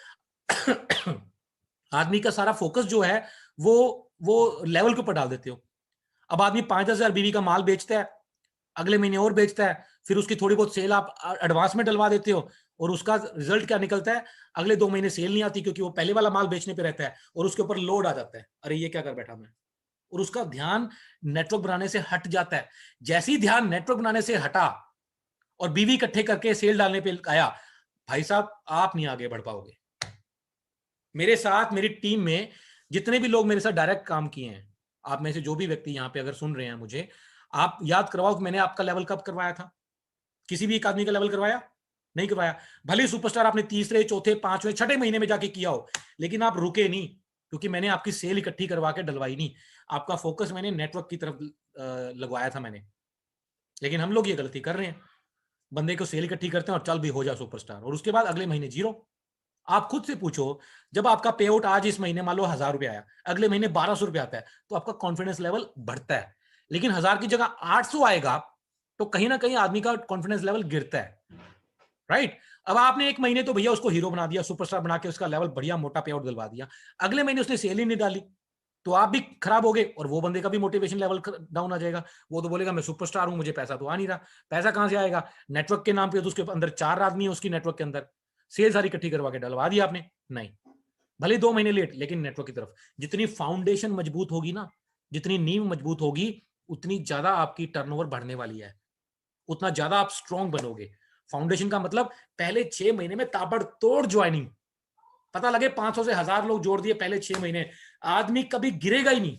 आदमी का सारा फोकस जो है वो वो लेवल के ऊपर डाल देते हो। अब आदमी 5-10 हजार बीवी का माल बेचता है, अगले महीने और बेचता है, फिर उसकी थोड़ी बहुत सेल आप एडवांस में डलवा देते हो, और उसका रिजल्ट क्या निकलता है, अगले 2 महीने सेल नहीं आती क्योंकि वो पहले वाला माल बेचने पे रहता है और उसके ऊपर लोड आ जाता है, अरे ये क्या कर बैठा मैं, और उसका ध्यान नेटवर्क बनाने से हट जाता है। जैसे ही ध्यान नेटवर्क बनाने से हटा और बीवी इकट्ठे करके सेल डालने पे आया, भाई साहब आप नहीं आगे बढ़ पाओगे। मेरे साथ मेरी टीम में जितने भी लोग मेरे साथ डायरेक्ट काम किए हैं, आप में से जो भी व्यक्ति यहां पे अगर सुन रहे हैं मुझे, आप याद करवाओ कि मैंने आपका लेवल कब करवाया था। किसी भी एक आदमी का लेवल करवाया नहीं करवाया। भले सुपरस्टार आपने तीसरे, चौथे, पांचवें, छठे महीने में जाके किया हो, लेकिन आप रुके नहीं, क्योंकि मैंने आपकी सेल इकट्ठी करवा के डलवाई नहीं। आपका फोकस मैंने नेटवर्क की तरफ लगवाया था मैंने। लेकिन हम लोग ये गलती कर रहे हैं, बंदे को सेल इकट्ठी करते हैं और चल भी हो जा सुपरस्टार, और उसके बाद अगले महीने जीरो। आप खुद से पूछो, जब आपका पे आउट आज इस महीने मान लो 1000 रुपए आया, अगले महीने 1200 रुपए आता है, तो आपका कॉन्फिडेंस लेवल बढ़ता है। लेकिन 1000 की जगह 800 आएगा तो कहीं ना कहीं आदमी का कॉन्फिडेंस लेवल गिरता है, राइट। अब आपने एक महीने तो भैया उसको हीरो बना दिया, सुपरस्टार बना के उसका लेवल बढ़िया मोटा पे आउट दिलवा दिया, अगले महीने उसने सेल ही नहीं डाली, तो आप भी खराब हो गए और वो बंदे का भी मोटिवेशन लेवल डाउन आ जाएगा। वो तो बोलेगा मैं सुपरस्टार हूं, मुझे पैसा तो आ नहीं रहा। पैसा कहां से आएगा, नेटवर्क के नाम पे, तो उसके अंदर 4 आदमी है उसकी नेटवर्क के अंदर, सेल सारी इकट्ठी करवा के डलवा दी आपने, नहीं, भले 2 महीने लेट, लेकिन नेटवर्क की तरफ। जितनी फाउंडेशन मजबूत होगी ना, जितनी नींव मजबूत होगी, उतनी ज्यादा आपकी टर्नओवर बढ़ने वाली है, उतना ज्यादा आप स्ट्रांग बनोगे। फाउंडेशन का मतलब पहले 6 महीने में ताबड़तोड़ ज्वाइनिंग, पता लगे 500 से 1000 लोग जोड़ दिए पहले 6 महीने, आदमी कभी गिरेगा ही नहीं,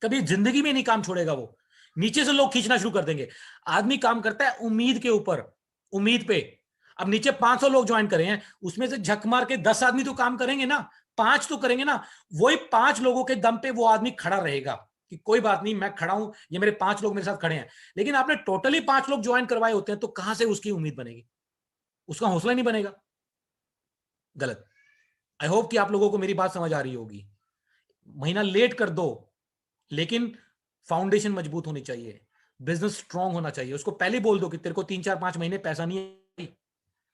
कभी जिंदगी में नहीं काम छोड़ेगा वो, नीचे से लोग खींचना शुरू कर देंगे। आदमी काम करता है उम्मीद के ऊपर, उम्मीद पे। अब नीचे 500 लोग ज्वाइन करे हैं, उसमें से झक मार के 10 आदमी तो काम करेंगे ना, 5 तो करेंगे ना, वही 5 लोगों के दम पे वो आदमी खड़ा रहेगा कि कोई बात नहीं मैं खड़ा हूं, ये मेरे 5 लोग मेरे साथ खड़े हैं। लेकिन आपने टोटली 5 लोग ज्वाइन करवाए होते हैं, तो कहां से उसकी उम्मीद बनेगी, उसका हौसला नहीं बनेगा। गलत। आई होप कि आप लोगों को मेरी बात समझ आ रही होगी। महीना लेट कर दो, लेकिन फाउंडेशन मजबूत होनी चाहिए, बिजनेस स्ट्रांग होना चाहिए। उसको पहले बोल दो कि तेरे को 3-4-5 महीने पैसा नहीं है,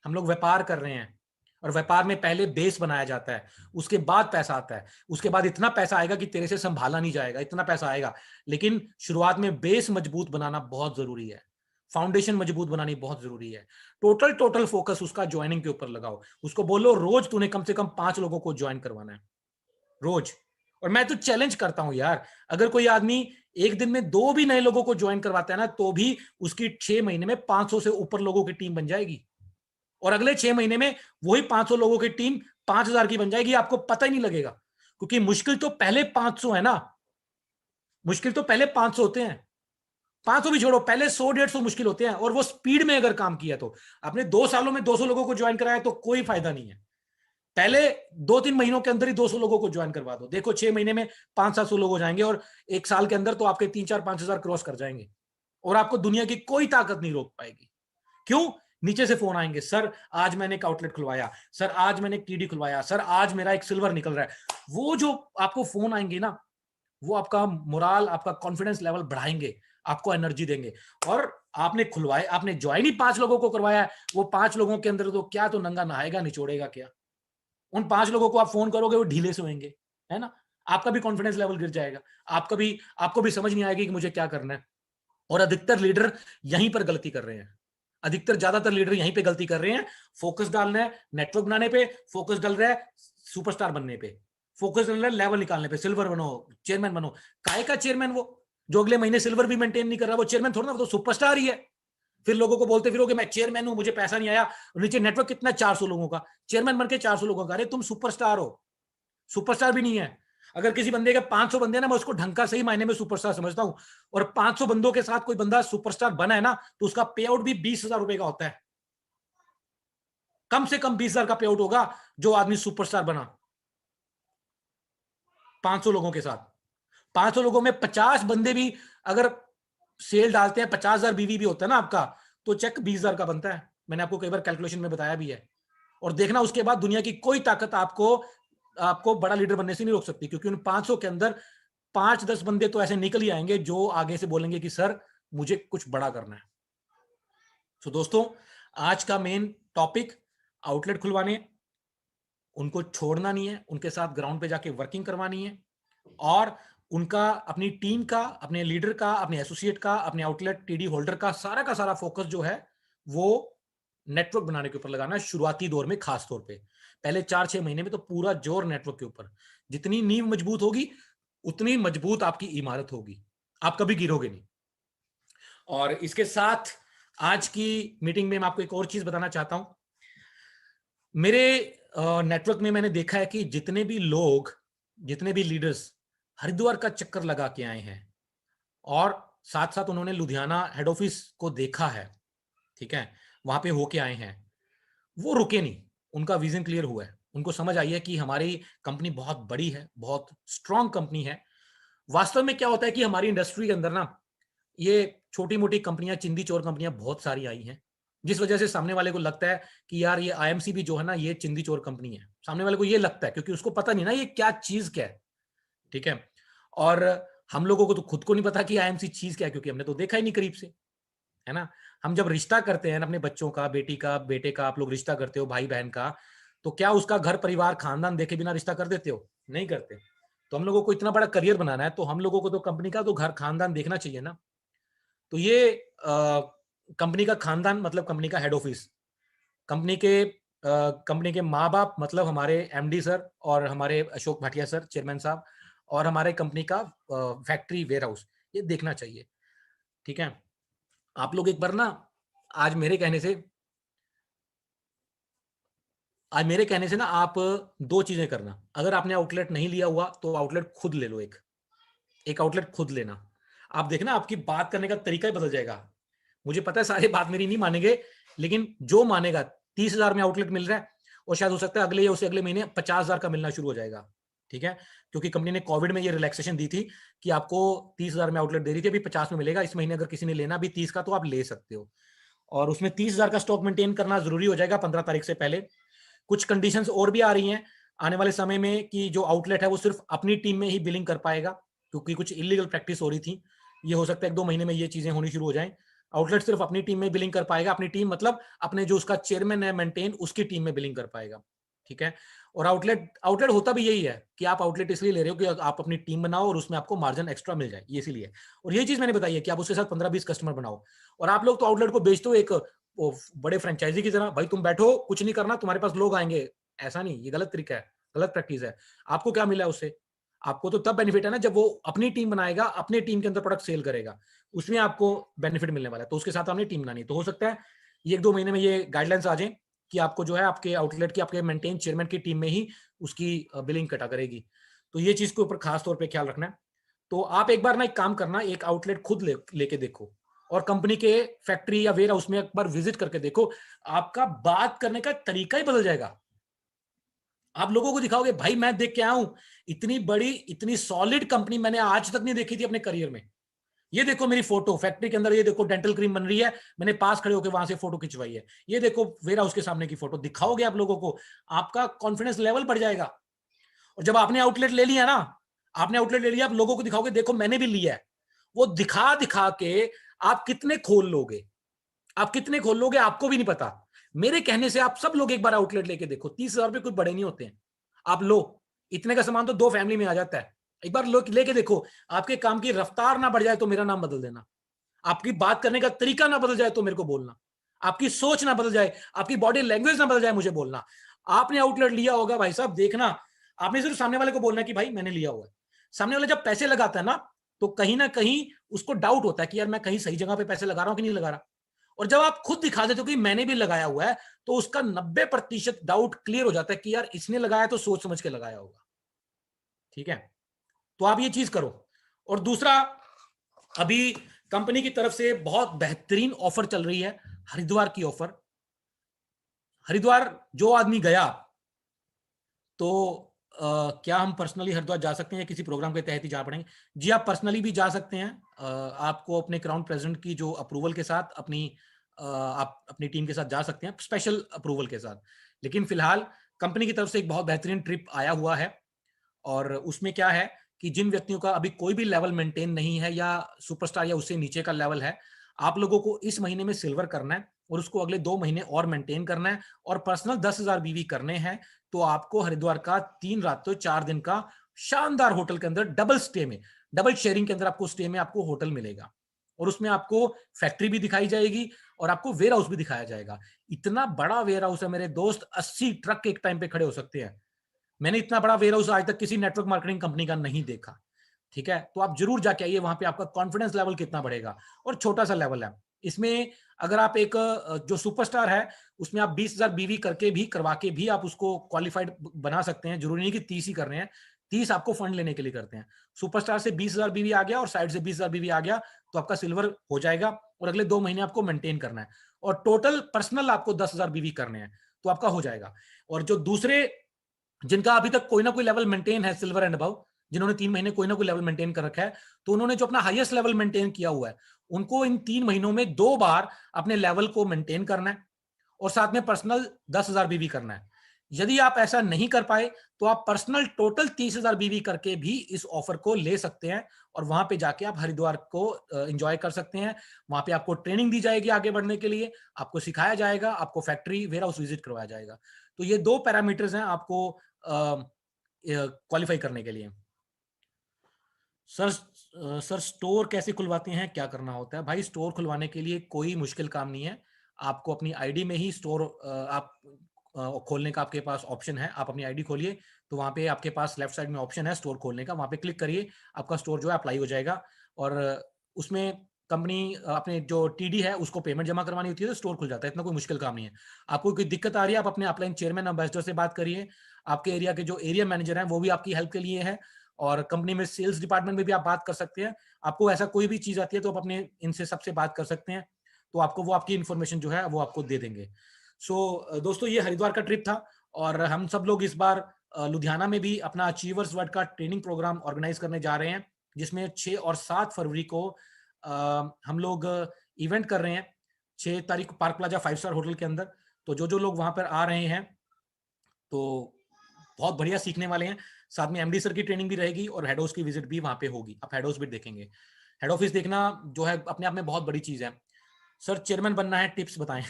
हम लोग व्यापार कर रहे हैं, और व्यापार में पहले बेस बनाया जाता है, उसके बाद पैसा आता है। उसके बाद इतना पैसा आएगा कि तेरे से संभाला नहीं जाएगा, इतना पैसा आएगा। लेकिन शुरुआत में बेस मजबूत बनाना बहुत जरूरी है, फाउंडेशन मजबूत बनानी बहुत जरूरी है। टोटल फोकस उसका ज्वाइनिंग के ऊपर लगाओ, उसको बोलो रोज तूने कम से कम 5 लोगों को ज्वाइन करवाना है, रोज। और मैं तो चैलेंज करता हूं यार, अगर कोई आदमी एक दिन में 2 भी नए लोगों को ज्वाइन करवाता है ना, तो भी उसकी 6 महीने में 500 से ऊपर लोगों की टीम बन जाएगी, और अगले 6 महीने में वही 500 लोगों की टीम 5000 की बन जाएगी, आपको पता ही नहीं लगेगा। क्योंकि मुश्किल तो पहले 500 है ना, मुश्किल तो पहले 500 होते हैं। 500 भी छोड़ो, पहले 100-150 मुश्किल होते हैं, और वो स्पीड में अगर काम किया तो। आपने 2 सालों में 200 लोगों को ज्वाइन कराया तो कोई फायदा नहीं है। पहले 2-3 महीनों के अंदर ही 200 लोगों को ज्वाइन करवा दो, देखो 6 महीने में 500-700 लोग हो जाएंगे और 1 साल के अंदर तो आपके 3-4-5 हजार क्रॉस कर जाएंगे और आपको दुनिया की कोई ताकत नहीं रोक पाएगी। क्यों? नीचे से फोन आएंगे, सर आज मैंने एक आउटलेट खुलवाया, सर आज मैंने एक टीडी खुलवाया, सर आज मेरा एक सिल्वर निकल रहा है। वो जो आपको फोन आएंगे ना, वो आपका मोराल, आपका कॉन्फिडेंस लेवल बढ़ाएंगे, आपको एनर्जी देंगे। और आपने खुलवाए, आपने ज्वाइन ही 5 लोगों को करवाया, वो 5 लोगों के अंदर तो क्या तो नंगा नहाएगा, निचोड़ेगा क्या? उन 5 लोगों को आप फोन करोगे, वो ढीले से होंगे, है ना? आपका भी कॉन्फिडेंस लेवल गिर जाएगा, आपको भी समझ नहीं आएगी कि मुझे क्या करना है। और अधिकतर लीडर यहीं पर गलती कर रहे हैं, ज्यादातर लीडर यहीं पे गलती कर रहे हैं। फोकस डालना है नेटवर्क बनाने पे, फोकस डाल रहा है सुपरस्टार बनने पे, फोकस डाल रहा है लेवल निकालने पे, सिल्वर बनो, चेयरमैन बनो। काहे का चेयरमैन? वो जो अगले महीने सिल्वर भी मेंटेन नहीं कर रहा, वो चेयरमैन थोड़ा ना, वो तो सुपरस्टार ही है। फिर लोगों को बोलते फिरोगे मैं चेयरमैन हूं, मुझे पैसा नहीं आया, नीचे नेटवर्क कितना 400 लोगों का, चेयरमैन बन के 400 लोगों का। अरे तुम सुपरस्टार हो, सुपरस्टार भी नहीं है। अगर किसी बंदे के 500 बंदे ना, मैं उसको ढंग का सही मायने में सुपरस्टार समझता हूं। और 500 बंदों के साथ कोई बंदा सुपरस्टार बना है ना, तो उसका पे आउट भी 20,000 रुपए का होता है। कम से कम 20,000 का पे आउट होगा जो आदमी सुपरस्टार बना 500 लोगों के साथ। 500 लोगों में 50 बंदे भी अगर सेल डालते हैं, 50,000 बीवी भी होता है ना आपका, तो चेक 20,000 का बनता है। मैंने आपको कई बार कैलकुलेशन में बताया भी है। और देखना, उसके बाद दुनिया की कोई ताकत आपको आपको बड़ा लीडर बनने से नहीं रोक सकती, क्योंकि उन 500 के अंदर 5-10 बंदे तो ऐसे निकल ही आएंगे जो आगे से बोलेंगे कि सर मुझे कुछ बड़ा करना है। तो दोस्तों, आज का मेन टॉपिक आउटलेट खुलवाने, उनको छोड़ना नहीं है, उनके साथ ग्राउंड पे जाके वर्किंग करवानी है। और उनका, अपनी टीम का, अपने लीडर का, अपने एसोसिएट का, अपने आउटलेट टीडी होल्डर का सारा फोकस जो है वो नेटवर्क बनाने के ऊपर लगाना है, शुरुआती दौर में खास तौर पे। पहले 4-6 महीने में तो पूरा जोर नेटवर्क के ऊपर। जितनी नींव मजबूत होगी, उतनी मजबूत आपकी इमारत होगी, आप कभी गिरोगे नहीं। और इसके साथ आज की मीटिंग में मैं आपको एक और चीज बताना चाहता हूं। मेरे नेटवर्क में मैंने देखा है कि जितने भी लोग, जितने भी लीडर्स हरिद्वार का चक्कर लगा के आए हैं और साथ साथ उन्होंने लुधियाना हेड ऑफिस को देखा है, ठीक है, वहां पे होके आए हैं, वो रुके नहीं। उनका विजन क्लियर हुआ है, उनको समझ आई है कि हमारी कंपनी बहुत बड़ी है, बहुत स्ट्रांग कंपनी है। वास्तव में क्या होता है कि हमारी इंडस्ट्री के अंदर ना, ये छोटी मोटी कंपनियां, चिंदी चोर कंपनियां बहुत सारी आई हैं, जिस वजह से सामने वाले को लगता है कि यार ये आईएमसी भी जो है ना, ये चिंदी चोर कंपनी है। सामने वाले को ये लगता है, क्योंकि उसको पता नहीं ना ये क्या चीज क्या है, ठीक है। और हम लोगों को तो खुद को नहीं पता कि आईएमसी चीज क्या है, क्योंकि हमने तो देखा ही नहीं करीब से, है ना। हम जब रिश्ता करते हैं अपने बच्चों का, बेटी का, बेटे का, आप लोग रिश्ता करते हो भाई बहन का, तो क्या उसका घर परिवार खानदान देखे बिना रिश्ता कर देते हो? नहीं करते। तो हम लोगों को इतना बड़ा करियर बनाना है, तो हम लोगों को तो कंपनी का तो घर खानदान देखना चाहिए ना। तो ये कंपनी का खानदान मतलब कंपनी का हेड ऑफिस, कंपनी के माँ बाप मतलब हमारे एमडी सर और हमारे अशोक भाटिया सर चेयरमैन साहब, और हमारे कंपनी का फैक्ट्री वेयर हाउस, ये देखना चाहिए, ठीक है। आप लोग एक बार ना, आज मेरे कहने से आज मेरे कहने से ना आप दो चीजें करना। अगर आपने आउटलेट नहीं लिया हुआ तो आउटलेट खुद ले लो, एक आउटलेट खुद लेना। आप देखना आपकी बात करने का तरीका ही बदल जाएगा। मुझे पता है सारे बात मेरी नहीं मानेंगे, लेकिन जो मानेगा, 30,000 में आउटलेट मिल रहा है और शायद हो सकता है अगले या उससे अगले महीने 50,000 का मिलना शुरू हो जाएगा, ठीक है। क्योंकि कंपनी ने कोविड में ये रिलैक्सेशन दी थी कि आपको 30,000 में आउटलेट दे रही थी, अभी 50 में मिलेगा। इस महीने अगर किसी ने लेना भी 30 का तो आप ले सकते हो। और उसमें 30,000 का स्टॉक मेंटेन करना जरूरी हो जाएगा 15 तारीख से पहले। कुछ कंडीशंस और भी आ रही हैं आने वाले समय में कि जो आउटलेट है वो सिर्फ अपनी टीम में ही बिलिंग कर पाएगा, क्योंकि कुछ इलीगल प्रैक्टिस हो रही थी। ये हो सकता है 1-2 महीने में ये चीजें होनी शुरू हो जाएं। आउटलेट सिर्फ अपनी टीम में बिलिंग कर पाएगा, अपनी टीम मतलब अपने जो उसका चेयरमैन है मेंटेन, उसकी टीम में बिलिंग कर पाएगा, ठीक है। और आउटलेट आउटलेट होता भी यही है कि आप आउटलेट इसलिए ले रहे हो कि आप अपनी टीम बनाओ और उसमें आपको मार्जिन एक्स्ट्रा मिल जाए, ये इसीलिए। और ये चीज मैंने बताई है कि आप उसके साथ 15-20 कस्टमर बनाओ। और आप लोग तो आउटलेट को बेचते हो एक बड़े फ्रेंचाइजी की तरह, भाई तुम बैठो कुछ नहीं करना, तुम्हारे पास लोग आएंगे। ऐसा नहीं, ये गलत तरीका है, गलत प्रैक्टिस है। आपको क्या मिला उससे? आपको तो तब बेनिफिट है ना जब वो अपनी टीम बनाएगा, अपने टीम के अंदर प्रोडक्ट सेल करेगा, उसमें आपको बेनिफिट मिलने वाला है। तो उसके साथ आपने टीम बनानी है। तो हो सकता है ये 1-2 महीने में ये गाइडलाइंस आ जाए कि आपको जो है आपके आउटलेट की, आपके मेंटेन चेयरमैन की टीम में ही उसकी बिलिंग कटा करेगी। तो ये चीज के ऊपर खास तौर पे ख्याल रखना है। तो आप एक बार ना एक काम करना, एक आउटलेट खुद लेके देखो और कंपनी के फैक्ट्री या वेयर हाउस में एक बार विजिट करके देखो, आपका बात करने का तरीका ही बदल जाएगा। आप लोगों को दिखाओगे भाई मैं देख के आया हूं, इतनी बड़ी इतनी सॉलिड कंपनी मैंने आज तक नहीं देखी थी अपने करियर में। ये देखो मेरी फोटो फैक्ट्री के अंदर, ये देखो डेंटल क्रीम बन रही है, मैंने पास खड़े होकर वहां से फोटो खिंचवाई है, ये देखो वेयर हाउस के सामने की फोटो। दिखाओगे आप लोगों को, आपका कॉन्फिडेंस लेवल बढ़ जाएगा। और जब आपने आउटलेट ले लिया ना, आपने आउटलेट ले लिया, आप लोगों को दिखाओगे देखो मैंने भी लिया है। वो दिखा दिखा के आप कितने खोल लोगे, आप कितने खोल लोगे आपको भी नहीं पता। मेरे कहने से आप सब लोग एक बार आउटलेट लेके देखो, 30,000 रुपए कोई बड़े नहीं होते हैं। आप लो, इतने का सामान तो 2 फैमिली में आ जाता है। एक बार लोग लेके देखो, आपके काम की रफ्तार ना बढ़ जाए तो मेरा नाम बदल देना, आपकी बात करने का तरीका ना बदल जाए तो मेरे को बोलना, आपकी सोच ना बदल जाए, आपकी बॉडी लैंग्वेज ना बदल जाए, मुझे बोलना। आपने आउटलेट लिया होगा भाई साहब, देखना, आपने सिर्फ सामने वाले को बोलना कि भाई मैंने लिया हुआ है। सामने वाला जब पैसे लगाता है ना, तो कहीं ना कहीं उसको डाउट होता है कि यार मैं कहीं सही जगह पे पैसे लगा रहा हूं कि नहीं लगा रहा। और जब आप खुद दिखा देते हो कि मैंने भी लगाया हुआ है, तो उसका 90% डाउट क्लियर हो जाता है कि यार इसने लगाया तो सोच समझ के लगाया होगा। ठीक है, तो आप ये चीज करो। और दूसरा, अभी कंपनी की तरफ से बहुत बेहतरीन ऑफर चल रही है, हरिद्वार की ऑफर। हरिद्वार जो आदमी गया, तो क्या हम पर्सनली हरिद्वार जा सकते हैं या किसी प्रोग्राम के तहत ही जा पड़ेंगे? जी आप पर्सनली भी जा सकते हैं, आपको अपने क्राउन प्रेसिडेंट की जो अप्रूवल के साथ आप अपनी टीम के साथ जा सकते हैं, स्पेशल अप्रूवल के साथ। लेकिन फिलहाल कंपनी की तरफ से एक बहुत बेहतरीन ट्रिप आया हुआ है, और उसमें क्या है कि जिन व्यक्तियों का अभी कोई भी लेवल मेंटेन नहीं है या सुपरस्टार या उससे नीचे का लेवल है, आप लोगों को इस महीने में सिल्वर करना है और उसको अगले 2 महीने और मेंटेन करना है, और पर्सनल 10,000 बीवी करने हैं। तो आपको हरिद्वार का 3 रात तो 4 दिन का शानदार होटल के अंदर डबल स्टे में, डबल शेयरिंग के अंदर आपको स्टे में आपको होटल मिलेगा, और उसमें आपको फैक्ट्री भी दिखाई जाएगी और आपको वेयर हाउस भी दिखाया जाएगा। इतना बड़ा वेयर हाउस है मेरे दोस्त, 80 ट्रक एक टाइम पे खड़े हो सकते हैं। मैंने इतना बड़ा वेयर हाउस आज तक किसी नेटवर्क मार्केटिंग कंपनी का नहीं देखा। ठीक है, तो आप जरूर जाके आइए, वहां पे आपका कॉन्फिडेंस लेवल कितना बढ़ेगा। और छोटा सा लेवल है इसमें, अगर आप एक जो सुपरस्टार है उसमें आप 20,000 बीवी करके भी करवा के भी आप उसको क्वालिफाइड बना सकते हैं। जरूरी नहीं कि 30 ही कर रहे हैं, 30 आपको फंड लेने के लिए करते हैं। सुपरस्टार से 20,000 बीवी आ गया और साइड से 20,000 बीवी आ गया, तो आपका सिल्वर हो जाएगा, और अगले 2 महीने आपको मेंटेन करना है, और टोटल पर्सनल आपको 10,000 बीवी करने हैं, तो आपका हो जाएगा। और जो दूसरे जिनका अभी तक कोई ना कोई लेवल मेंटेन है, सिल्वर एंड अबव, जिन्होंने 3 महीने कोई ना कोई लेवल मेंटेन कर रखा है, तो उन्होंने जो अपना हाईएस्ट लेवल मेंटेन किया हुआ है, उनको इन 3 महीनों में 2 बार अपने लेवल को मेंटेन करना है, और साथ में पर्सनल 10,000 बीवी करना है। यदि आप ऐसा नहीं कर पाए, तो आप पर्सनल टोटल 30,000 बीवी करके भी इस ऑफर को ले सकते हैं, और वहां पे जाके आप हरिद्वार को एंजॉय कर सकते हैं। वहां पे आपको ट्रेनिंग दी जाएगी आगे बढ़ने के लिए, आपको सिखाया जाएगा, आपको फैक्ट्री वेयर हाउस विजिट करवाया जाएगा। तो ये 2 पैरामीटर्स हैं आपको क्वालिफाई करने के लिए। सर सर स्टोर कैसे खुलवाते हैं, क्या करना होता है? भाई स्टोर खुलवाने के लिए कोई मुश्किल काम नहीं है, आपको अपनी आईडी में ही स्टोर आप खोलने का आपके पास ऑप्शन है। आप अपनी आईडी खोलिए, तो वहां पे आपके पास लेफ्ट साइड में ऑप्शन है स्टोर खोलने का, वहां पे क्लिक करिए, आपका स्टोर जो है अप्लाई हो जाएगा। और उसमें कंपनी अपने जो टीडी है उसको पेमेंट जमा करवानी होती है, तो स्टोर खुल जाता है। इतना कोई मुश्किल काम नहीं है। आपको कोई दिक्कत आ रही है, आप अपने अपलाइन चेयरमैन एम्बेसडर से बात करिए, आपके एरिया के जो एरिया मैनेजर हैं वो भी आपकी हेल्प के लिए है, और कंपनी में सेल्स डिपार्टमेंट में भी आप बात कर सकते हैं। आपको ऐसा कोई भी चीज आती है तो आप अपने इनसे सबसे बात कर सकते हैं, तो आपको वो आपकी इन्फॉर्मेशन जो है वो आपको दे देंगे। दोस्तों ये हरिद्वार का ट्रिप था, और हम सब लोग इस बार लुधियाना में भी अपना अचीवर्स वर्ल्ड का ट्रेनिंग प्रोग्राम ऑर्गेनाइज करने जा रहे हैं, जिसमें 6 और 7 फरवरी को हम लोग इवेंट कर रहे हैं। 6 तारीख को पार्क प्लाजा 5 स्टार होटल के अंदर। तो जो लोग वहां पर आ रहे हैं, तो बहुत बढ़िया सीखने वाले हैं। साथ में एमडी सर की ट्रेनिंग भी रहेगी, और हेड ऑफिस की विजिट भी वहां पे होगी। आप हेड ऑफिस भी देखेंगे। हेड ऑफिस देखना जो है अपने आप में बहुत बड़ी चीज है। सर चेयरमैन बनना है, टिप्स बताएं।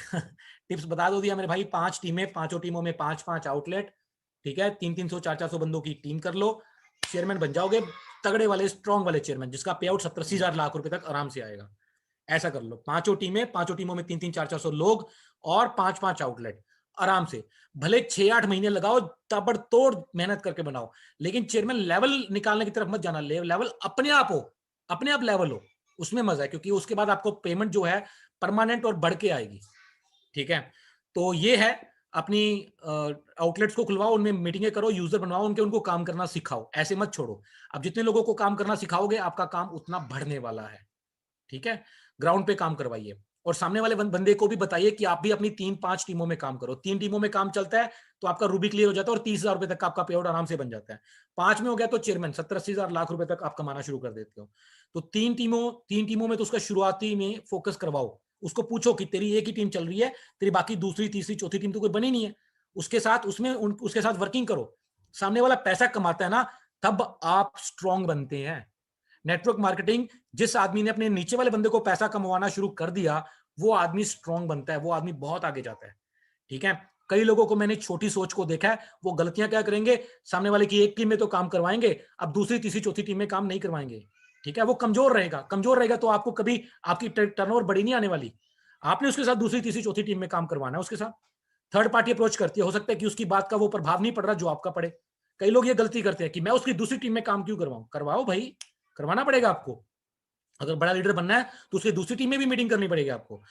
टिप्स बता दो दिया मेरे भाई। 5 टीमें, 5 टीमों में 5-5 आउटलेट, ठीक है, 300-300 400-400 बंदों की टीम कर लो, चेयरमैन बन जाओगे। तगड़े वाले स्ट्रॉन्ग वाले चेयरमैन, जिसका पे आउट 70-80 हजार लाख रुपए तक आराम से आएगा। ऐसा कर लो, 5 टीमें, 5 टीमों में 300-300 400 लोग, और 5-5 आउटलेट, आराम से। भले 6-8 महीने लगाओ, ताबड़तोड़ मेहनत करके बनाओ, लेकिन चेयरमैन लेवल निकालने की तरफ मत जाना। लेवल अपने आप हो, अपने आप लेवल हो, उसमें मजा है, क्योंकि उसके बाद आपको पेमेंट जो है परमानेंट और बढ़ के आएगी। ठीक है, तो ये है, अपनी आउटलेट्स को खुलवाओ, उनमें मीटिंगें करो, यूजर बनवाओ उनके, उनको काम करना सिखाओ, ऐसे मत छोड़ो। अब जितने लोगों को काम करना सिखाओगे, आपका काम उतना बढ़ने वाला है। ठीक है, ग्राउंड पे काम करवाइए। और सामने वाले बंदे को भी बताइए कि आप भी अपनी 3-5 टीमों में काम करो। 3 टीमों में काम चलता है तो आपका रूबी क्लियर हो जाता है और 30,000 रुपए तक का आपका पे आउट आराम से बन जाता है। 5 में हो गया तो चेयरमैन 70-80 हजार लाख रुपए तक आप कमाना शुरू कर देते हो। तो 3 टीमों में तो उसका शुरुआती में फोकस करवाओ। उसको पूछो कि तेरी एक ही टीम चल रही है, तेरी बाकी दूसरी, तीसरी, चौथी टीम तो कोई बनी नहीं है। उसके साथ उसके साथ वर्किंग करो। सामने वाला पैसा कमाता है ना, तब आप स्ट्रांग बनते हैं। नेटवर्क मार्केटिंग, जिस आदमी ने अपने नीचे वाले बंदे को पैसा कमाना शुरू कर दिया, वो आदमी स्ट्रांग बनता है, वो आदमी बहुत आगे जाता है। ठीक है, कई लोगों को मैंने छोटी सोच को देखा है, वो गलतियां क्या करेंगे, सामने वाले की एक टीम में तो काम करवाएंगे, अब दूसरी, तीसरी, चौथी टीम में काम नहीं करवाएंगे। ठीक है, वो कमजोर रहेगा। कमजोर रहेगा तो आपको कभी आपकी टर्नओवर बड़ी नहीं आने वाली। आपने उसके साथ दूसरी, तीसरी, चौथी टीम में काम करवाना है। उसके साथ थर्ड पार्टी अप्रोच करती है, हो सकता है कि उसकी बात का वो प्रभाव नहीं पड़ रहा जो आपका पड़े। कई लोग ये गलती करते हैं कि मैं उसकी दूसरी टीम में काम क्यों करवाऊं। करवाओ भाई, करवाना पड़ेगा आपको। अगर बड़ा लीडर बनना है तो उसकी दूसरी टीम में भी मीटिंग करनी पड़ेगी आपको।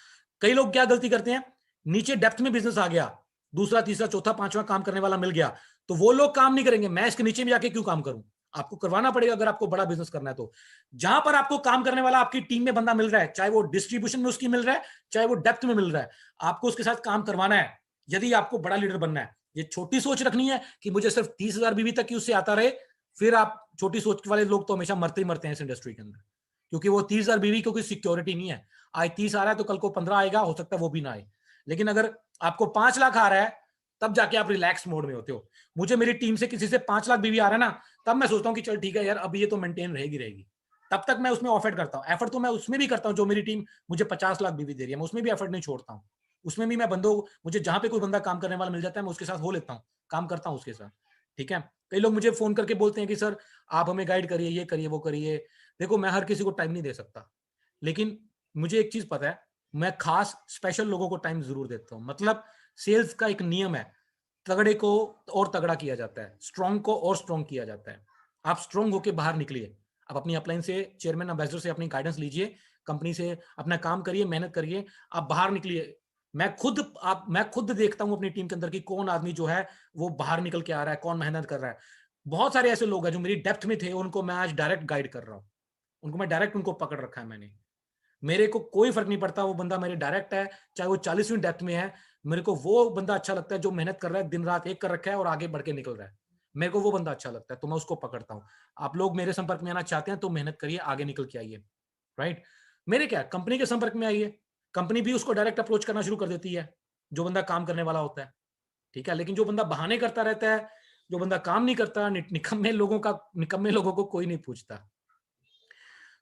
कई लोग क्या गलती करते हैं, नीचे डेप्थ में बिजनेस आ गया, दूसरा, तीसरा, चौथा, पांचवा काम करने वाला मिल गया, तो वो लोग काम नहीं करेंगे। मैं इसके नीचे में जाके क्यों काम करूं। आपको करवाना पड़ेगा अगर आपको बड़ा बिजनेस करना है तो। जहां पर आपको काम करने वाला आपकी टीम में बंदा मिल रहा है, चाहे वो डिस्ट्रीब्यूशन में उसकी मिल रहा है, चाहे वो डेप्थ में मिल रहा है, आपको उसके साथ काम करवाना है यदि आपको बड़ा लीडर बनना है। ये छोटी सोच रखनी है कि मुझे सिर्फ 30,000 बीवी तक की उससे आता रहे, फिर आप छोटी सोच वाले लोग तो हमेशा मरते ही मरते हैं इस इंडस्ट्री के अंदर। क्योंकि वो 30,000 बीवी को कोई सिक्योरिटी नहीं है। आज 30 आ रहा है तो कल को 15 आएगा, हो सकता है वो भी ना आए। लेकिन अगर आपको 5 लाख आ रहा है, तब जाके आप रिलैक्स मोड में होते हो। मुझे मेरी टीम से किसी से 5 लाख बीवी आ रहा है ना, तब मैं सोचता हूँ कि चल ठीक है यार, अब ये तो मेंटेन रहेगी। तब तक मैं उसमें ऑफर करता हूँ। एफर्ट तो मैं उसमें भी करता हूँ जो मेरी टीम मुझे 50 लाख बीवी दे रही है, मैं उसमें भी एफर्ट नहीं छोड़ता हूँ। उसमें भी मैं बंदों, मुझे जहां पे कोई बंदा काम करने वाला मिल जाता है, मैं उसके साथ हो लेता हूँ, काम करता हूँ उसके साथ। ठीक है, कई लोग मुझे फोन करके बोलते हैं कि सर आप हमें गाइड करिए, ये करिए, वो करिए। देखो, मैं हर किसी को टाइम नहीं दे सकता, लेकिन मुझे एक चीज पता है, मैं खास स्पेशल लोगों को टाइम जरूर देता हूं। मतलब सेल्स का एक नियम है, तगड़े को और तगड़ा किया जाता है, स्ट्रांग को और स्ट्रांग किया जाता है। आप स्ट्रांग होकर बाहर निकलिए, आप अपनी अपलाइन से, चेयरमैन एम्बेसडर से अपनी गाइडेंस लीजिए, कंपनी से अपना काम करिए, मेहनत करिए, आप बाहर निकलिए। मैं खुद देखता हूं अपनी टीम के अंदर कि कौन आदमी जो है वो बाहर निकल के आ रहा है, कौन मेहनत कर रहा है। बहुत सारे ऐसे लोग हैं जो मेरी डेप्थ में थे, उनको मैं आज डायरेक्ट गाइड कर रहा हूं, उनको मैं डायरेक्ट उनको पकड़ रखा है मैंने। मेरे को कोई फर्क नहीं पड़ता वो बंदा मेरे डायरेक्ट है, चाहे वो 40वीं डेप्थ में है। मेरे को वो बंदा अच्छा लगता है जो मेहनत कर रहा है, दिन रात एक कर रखा है और आगे बढ़ के निकल रहा है। मेरे को वो बंदा अच्छा लगता है तो मैं उसको पकड़ता हूं। आप लोग मेरे संपर्क में आना चाहते हैं तो मेहनत करिए, आगे निकल के आइए। राइट, मेरे क्या, कंपनी के संपर्क में आइए, कंपनी भी उसको डायरेक्ट अप्रोच करना शुरू कर देती है जो बंदा काम करने वाला होता है। ठीक है, लेकिन जो बंदा बहाने करता रहता है, जो बंदा काम नहीं करता, निकम्मे लोगों को कोई नहीं पूछता।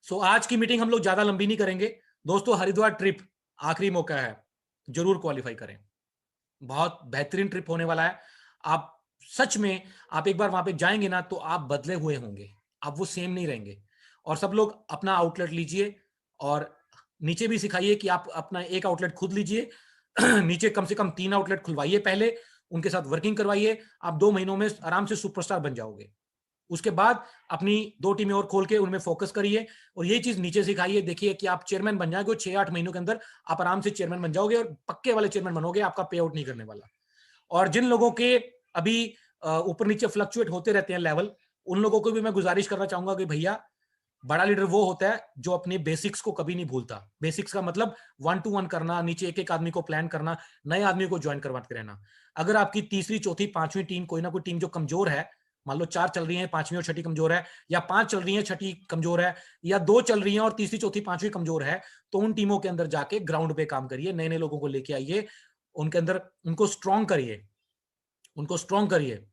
सो आज की मीटिंग हम लोग ज्यादा लंबी नहीं करेंगे। दोस्तों, हरिद्वार ट्रिप आखिरी मौका है, जरूर क्वालिफाई करें। बहुत बेहतरीन ट्रिप होने वाला है। आप सच में, आप एक बार वहां पे जाएंगे ना तो आप बदले हुए होंगे, आप वो सेम नहीं रहेंगे। और सब लोग अपना आउटलेट लीजिए, और नीचे भी सिखाइए कि आप अपना एक आउटलेट खुद लीजिए। नीचे कम से कम 3 आउटलेट खुलवाइए पहले, उनके साथ वर्किंग करवाइए। आप 2 महीनों में आराम से सुपरस्टार बन जाओगे। उसके बाद अपनी 2 टीमें और खोल के उनमें फोकस करिए, और यही चीज नीचे सिखाइए। देखिए कि आप चेयरमैन बन जाएंगे, 6-8 महीनों के अंदर आप आराम से चेयरमैन बन जाओगे, और पक्के वाले चेयरमैन बनोगे, आपका पे आउट नहीं करने वाला। और जिन लोगों के अभी ऊपर नीचे फ्लक्चुएट होते रहते हैं लेवल, उन लोगों को भी मैं गुजारिश करना चाहूंगा कि भैया, बड़ा लीडर वो होता है जो अपने बेसिक्स को कभी नहीं भूलता। बेसिक्स का मतलब 1-to-1 करना, नीचे एक एक आदमी को प्लान करना, नए आदमी को ज्वाइन करवाते रहना। अगर आपकी तीसरी, चौथी, पांचवी टीम, कोई ना कोई टीम जो कमजोर है, मान लो 4 चल रही है, 5वीं और 6ठी कमजोर है, या 5 चल रही है, 6ठी कमजोर है, या 2 चल रही है और तीसरी, चौथी, 5वीं कमजोर है, तो उन टीमों के अंदर जाके ग्राउंड पे काम करिए, नए नए लोगों को लेके आइए, उनके अंदर उनको स्ट्रॉन्ग करिए, उनको स्ट्रॉन्ग करिए।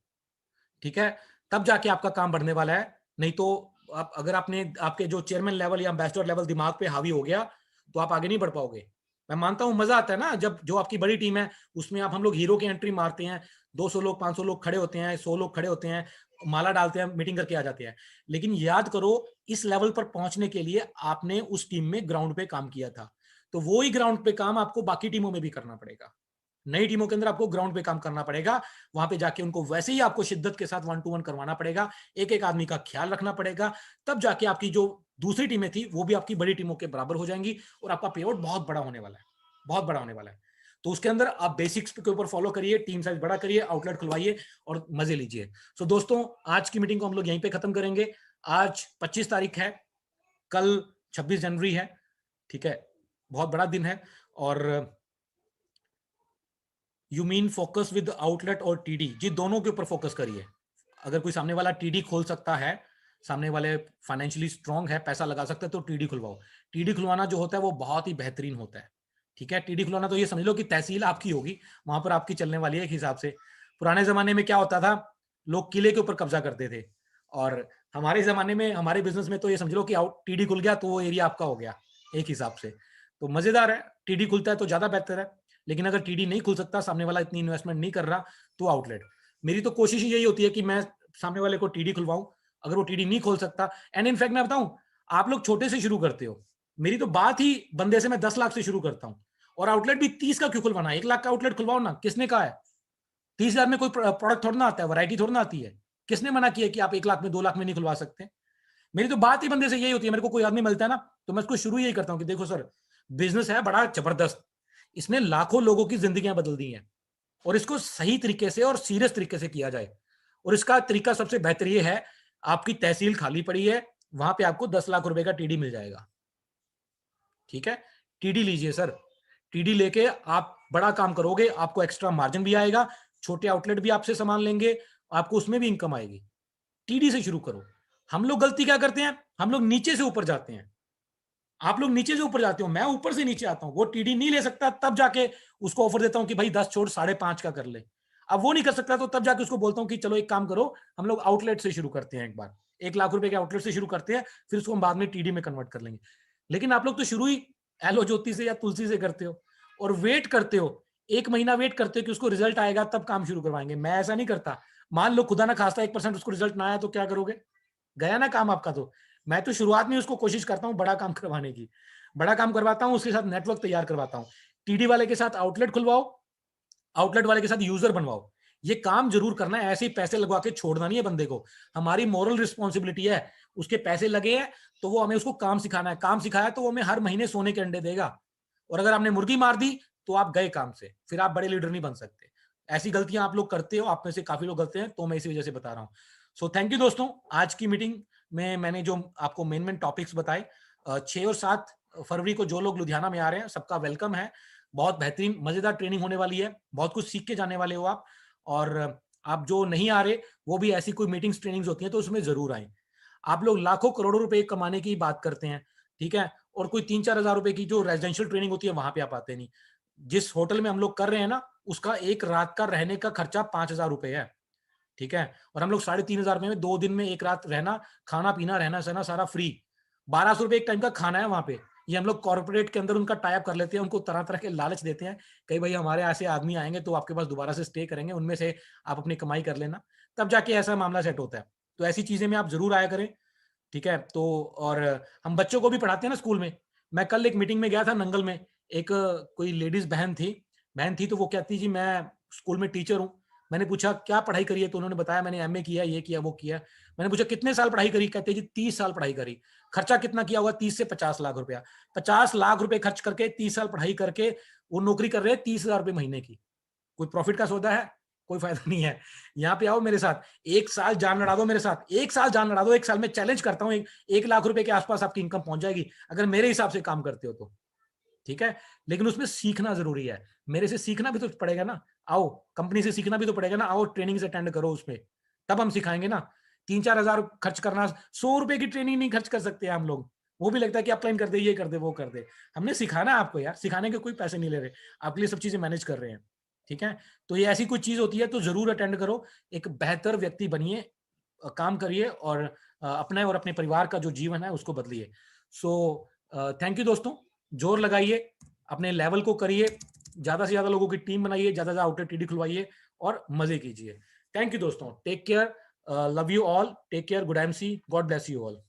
ठीक है, तब जाके आपका काम बढ़ने वाला है। नहीं तो आप, अगर आपने आपके जो चेयरमैन लेवल या एम्बेसडर लेवल दिमाग पे हावी हो गया, तो आप आगे नहीं बढ़ पाओगे। मैं मानता हूं मजा आता है ना, जब जो आपकी बड़ी टीम है उसमें हम लोग हीरो की एंट्री मारते हैं, 200 लोग, 500 लोग खड़े होते हैं, 100 लोग खड़े होते हैं, माला डालते हैं, मीटिंग करके आ जाते हैं। लेकिन याद करो, इस लेवल पर पहुंचने के लिए आपने उस टीम में ग्राउंड पे काम किया था, तो वो ही ग्राउंड पे काम आपको बाकी टीमों में भी करना पड़ेगा। नई टीमों के अंदर आपको ग्राउंड पे काम करना पड़ेगा, वहां पे जाके उनको वैसे ही आपको शिद्दत के साथ 1-to-1 करवाना पड़ेगा, एक एक आदमी का ख्याल रखना पड़ेगा। तब जाके आपकी जो दूसरी टीमें थी वो भी आपकी बड़ी टीमों के बराबर हो जाएंगी, और आपका पे आउट बहुत बड़ा होने वाला है, बहुत बड़ा होने वाला है। तो उसके अंदर आप बेसिक्स के ऊपर फॉलो करिए, टीम साइज बड़ा करिए, आउटलेट खुलवाइए और मजे लीजिए। सो दोस्तों, आज की मीटिंग को हम लोग यहीं पे खत्म करेंगे। आज 25 तारीख है, कल 26 जनवरी है। ठीक है, बहुत बड़ा दिन है। और you mean focus with outlet और टीडी? जी, दोनों के ऊपर फोकस करिए। अगर कोई सामने वाला टीडी खोल सकता है, सामने वाले फाइनेंशियली स्ट्रांग है, पैसा लगा सकते हैं, तो टीडी खुलवाओ। टीडी खुलवाना जो होता है वो बहुत ही बेहतरीन होता है, ठीक है। टीडी खुलवाना तो ये समझ लो कि तहसील आपकी होगी, वहां पर आपकी चलने वाली है एक हिसाब से। पुराने जमाने में क्या होता था, लोग किले के ऊपर कब्जा करते थे, और हमारे जमाने में, हमारे बिजनेस में तो ये समझ लो कि टीडी खुल गया तो वो एरिया आपका हो गया एक हिसाब से। तो मजेदार है, टीडी खुलता है तो ज्यादा बेहतर है। लेकिन अगर टीडी नहीं खुल सकता, सामने वाला इतनी इन्वेस्टमेंट नहीं कर रहा, तो आउटलेट। मेरी तो कोशिश यही होती है कि मैं सामने वाले को टीडी खुलवाऊं। अगर वो टीडी नहीं खोल सकता, एंड इनफैक्ट मैं बताऊं, आप लोग छोटे से शुरू करते हो, मेरी तो बात ही बंदे से मैं 10 लाख से शुरू करता हूं। और आउटलेट भी 30 का क्यों खुलवाना, 1 लाख का आउटलेट खुलवाओ ना, किसने कहा है? 30,000 में कोई प्रोडक्ट थोड़ा ना आता है, वैरायटी थोड़ा ना आती है। किसने मना किया कि आप 1 लाख में 2 लाख में नहीं खुलवा सकते? मेरी तो बात ही बंदे से यही होती है। मेरे को कोई आदमी मिलता है ना, तो मैं उसको शुरू यही करता हूं कि देखो सर, बिजनेस है बड़ा जबरदस्त, इसने लाखों लोगों की जिंदगियां बदल दी हैं, और इसको सही तरीके से और सीरियस तरीके से किया जाए। और इसका तरीका सबसे बेहतर ये है, आपकी तहसील खाली पड़ी है, वहां पे आपको 10 लाख रुपए का टीडी मिल जाएगा, ठीक है। टीडी लीजिए सर, टीडी लेके आप बड़ा काम करोगे, आपको एक्स्ट्रा मार्जिन भी आएगा, छोटे आउटलेट भी आपसे सामान लेंगे, आपको उसमें भी इनकम आएगी। टीडी से शुरू करो। हम लोग गलती क्या करते हैं, हम लोग नीचे से ऊपर जाते हैं। आप लोग नीचे से ऊपर जाते हो, मैं ऊपर से नीचे आता हूं। वो टीडी नहीं ले सकता, तब जाके उसको ऑफर देता हूं कि भाई 10 छोड़ 5.5 का कर ले। अब वो नहीं कर सकता, तो तब जाके उसको बोलता हूं कि चलो एक काम करो, हम लोग आउटलेट से शुरू करते हैं, एक बार 1 लाख रुपए के आउटलेट से शुरू करते हैं, फिर उसको हम बाद में टीडी में कन्वर्ट कर लेंगे। लेकिन आप लोग तो शुरू ही एलो ज्योति से या तुलसी से करते हो, और वेट करते हो, 1 महीना वेट करते हो कि उसको रिजल्ट आएगा तब काम शुरू करवाएंगे। मैं ऐसा नहीं करता। मान लो खुदा ना खास्ता 1% उसको रिजल्ट ना आया, तो क्या करोगे? गया ना काम आपका। तो मैं तो शुरुआत में उसको कोशिश करता हूँ बड़ा काम करवाने की, बड़ा काम करवाता हूँ, उसके साथ नेटवर्क तैयार करवाता हूँ। टीडी वाले के साथ आउटलेट खुलवाओ, आउटलेट वाले के साथ यूजर बनवाओ। ये काम जरूर करना है, ऐसे ही पैसे लगवा के छोड़ना नहीं है बंदे को। हमारी मॉरल रिस्पॉन्सिबिलिटी है, उसके पैसे लगे हैं तो वो हमें उसको काम सिखाना है। काम सिखाया तो वो हमें हर महीने सोने के अंडे देगा। और अगर आपने मुर्गी मार दी तो आप गए काम से, फिर आप बड़े लीडर नहीं बन सकते। ऐसी गलतियां आप लोग करते हो, आप में से काफी लोग करते हैं, तो मैं इसी वजह से बता रहा हूँ। सो थैंक यू दोस्तों। आज की मीटिंग में मैंने जो आपको मेन टॉपिक्स बताए, 6 और 7 फरवरी को जो लोग लुधियाना में आ रहे हैं, सबका वेलकम है। बहुत बेहतरीन मजेदार ट्रेनिंग होने वाली है, बहुत कुछ सीख के जाने वाले हो आप। और आप जो नहीं आ रहे, वो भी ऐसी कोई मीटिंग्स ट्रेनिंग्स होती हैं तो उसमें जरूर आए। आप लोग लाखों करोड़ों रुपए कमाने की बात करते हैं, ठीक है, और कोई 3-4 हजार रुपए की जो रेजिडेंशियल ट्रेनिंग होती है वहां पे आप आते नहीं। जिस होटल में हम लोग कर रहे हैं ना, उसका एक रात का रहने का खर्चा 5,000 रुपए है, ठीक है। और हम लोग 3,500 में 2 दिन में 1 रात रहना, खाना पीना रहना सहना सारा फ्री। 1,200 रुपए एक टाइम का खाना है वहां पे। ये हम लोग कॉर्पोरेट के अंदर उनका टाइप कर लेते हैं, उनको तरह तरह के लालच देते हैं, कई भाई हमारे ऐसे आदमी आएंगे तो आपके पास दोबारा से स्टे करेंगे, उनमें से आप अपनी कमाई कर लेना, तब जाके ऐसा मामला सेट होता है। तो ऐसी चीजें में आप जरूर आया करें, ठीक है। तो और हम बच्चों को भी पढ़ाते हैं ना स्कूल में। मैं कल एक मीटिंग में गया था नंगल में, एक कोई लेडीज बहन थी, तो वो कहती जी मैं स्कूल में टीचर हूँ। मैंने पूछा क्या पढ़ाई करी है, तो उन्होंने बताया मैंने एमए किया, ये किया, वो किया। मैंने पूछा कितने साल पढ़ाई करी, कहते जी 30 साल पढ़ाई करी। खर्चा कितना किया होगा? 30 से 50 लाख रुपया। 50 लाख रुपए खर्च करके 30 साल पढ़ाई करके वो नौकरी कर रहे हैं 30,000 रुपए महीने की। कोई प्रॉफिट का सौदा है? कोई फायदा नहीं है। यहाँ पे आओ मेरे साथ, 1 साल जान लड़ा दो मेरे साथ, 1 साल जान लड़ा दो। 1 साल में चैलेंज करता हूँ, 1 लाख रुपए के आसपास आपकी इनकम पहुंच जाएगी अगर मेरे हिसाब से काम करते हो तो, ठीक है। लेकिन उसमें सीखना जरूरी है, मेरे से सीखना भी तो पड़ेगा ना। आओ, कंपनी से सीखना भी तो पड़ेगा ना। आओ ट्रेनिंग अटेंड करो उसमें, तब हम सिखाएंगे ना। 3-4 हजार खर्च करना, 100 रुपए की ट्रेनिंग नहीं खर्च कर सकते हम लोग। वो भी लगता है कि अपलाइन कर दे, ये कर दे, वो कर दे। हमने सिखाना है आपको यार, सिखाने के कोई पैसे नहीं ले रहे, आपके लिए सब चीजें मैनेज कर रहे हैं, ठीक है। तो ये ऐसी कोई चीज होती है तो जरूर अटेंड करो, एक बेहतर व्यक्ति बनिए, काम करिए, और अपने और अपने परिवार का जो जीवन है उसको बदलिए। सो थैंक यू दोस्तों। जोर लगाइए, अपने लेवल को करिए, ज्यादा से ज्यादा लोगों की टीम बनाइए, ज्यादा से ज्यादा आउटलेट टीडी खुलवाइए और मजे कीजिए। थैंक यू दोस्तों, take care, love you all, take care, good MC, God bless you all.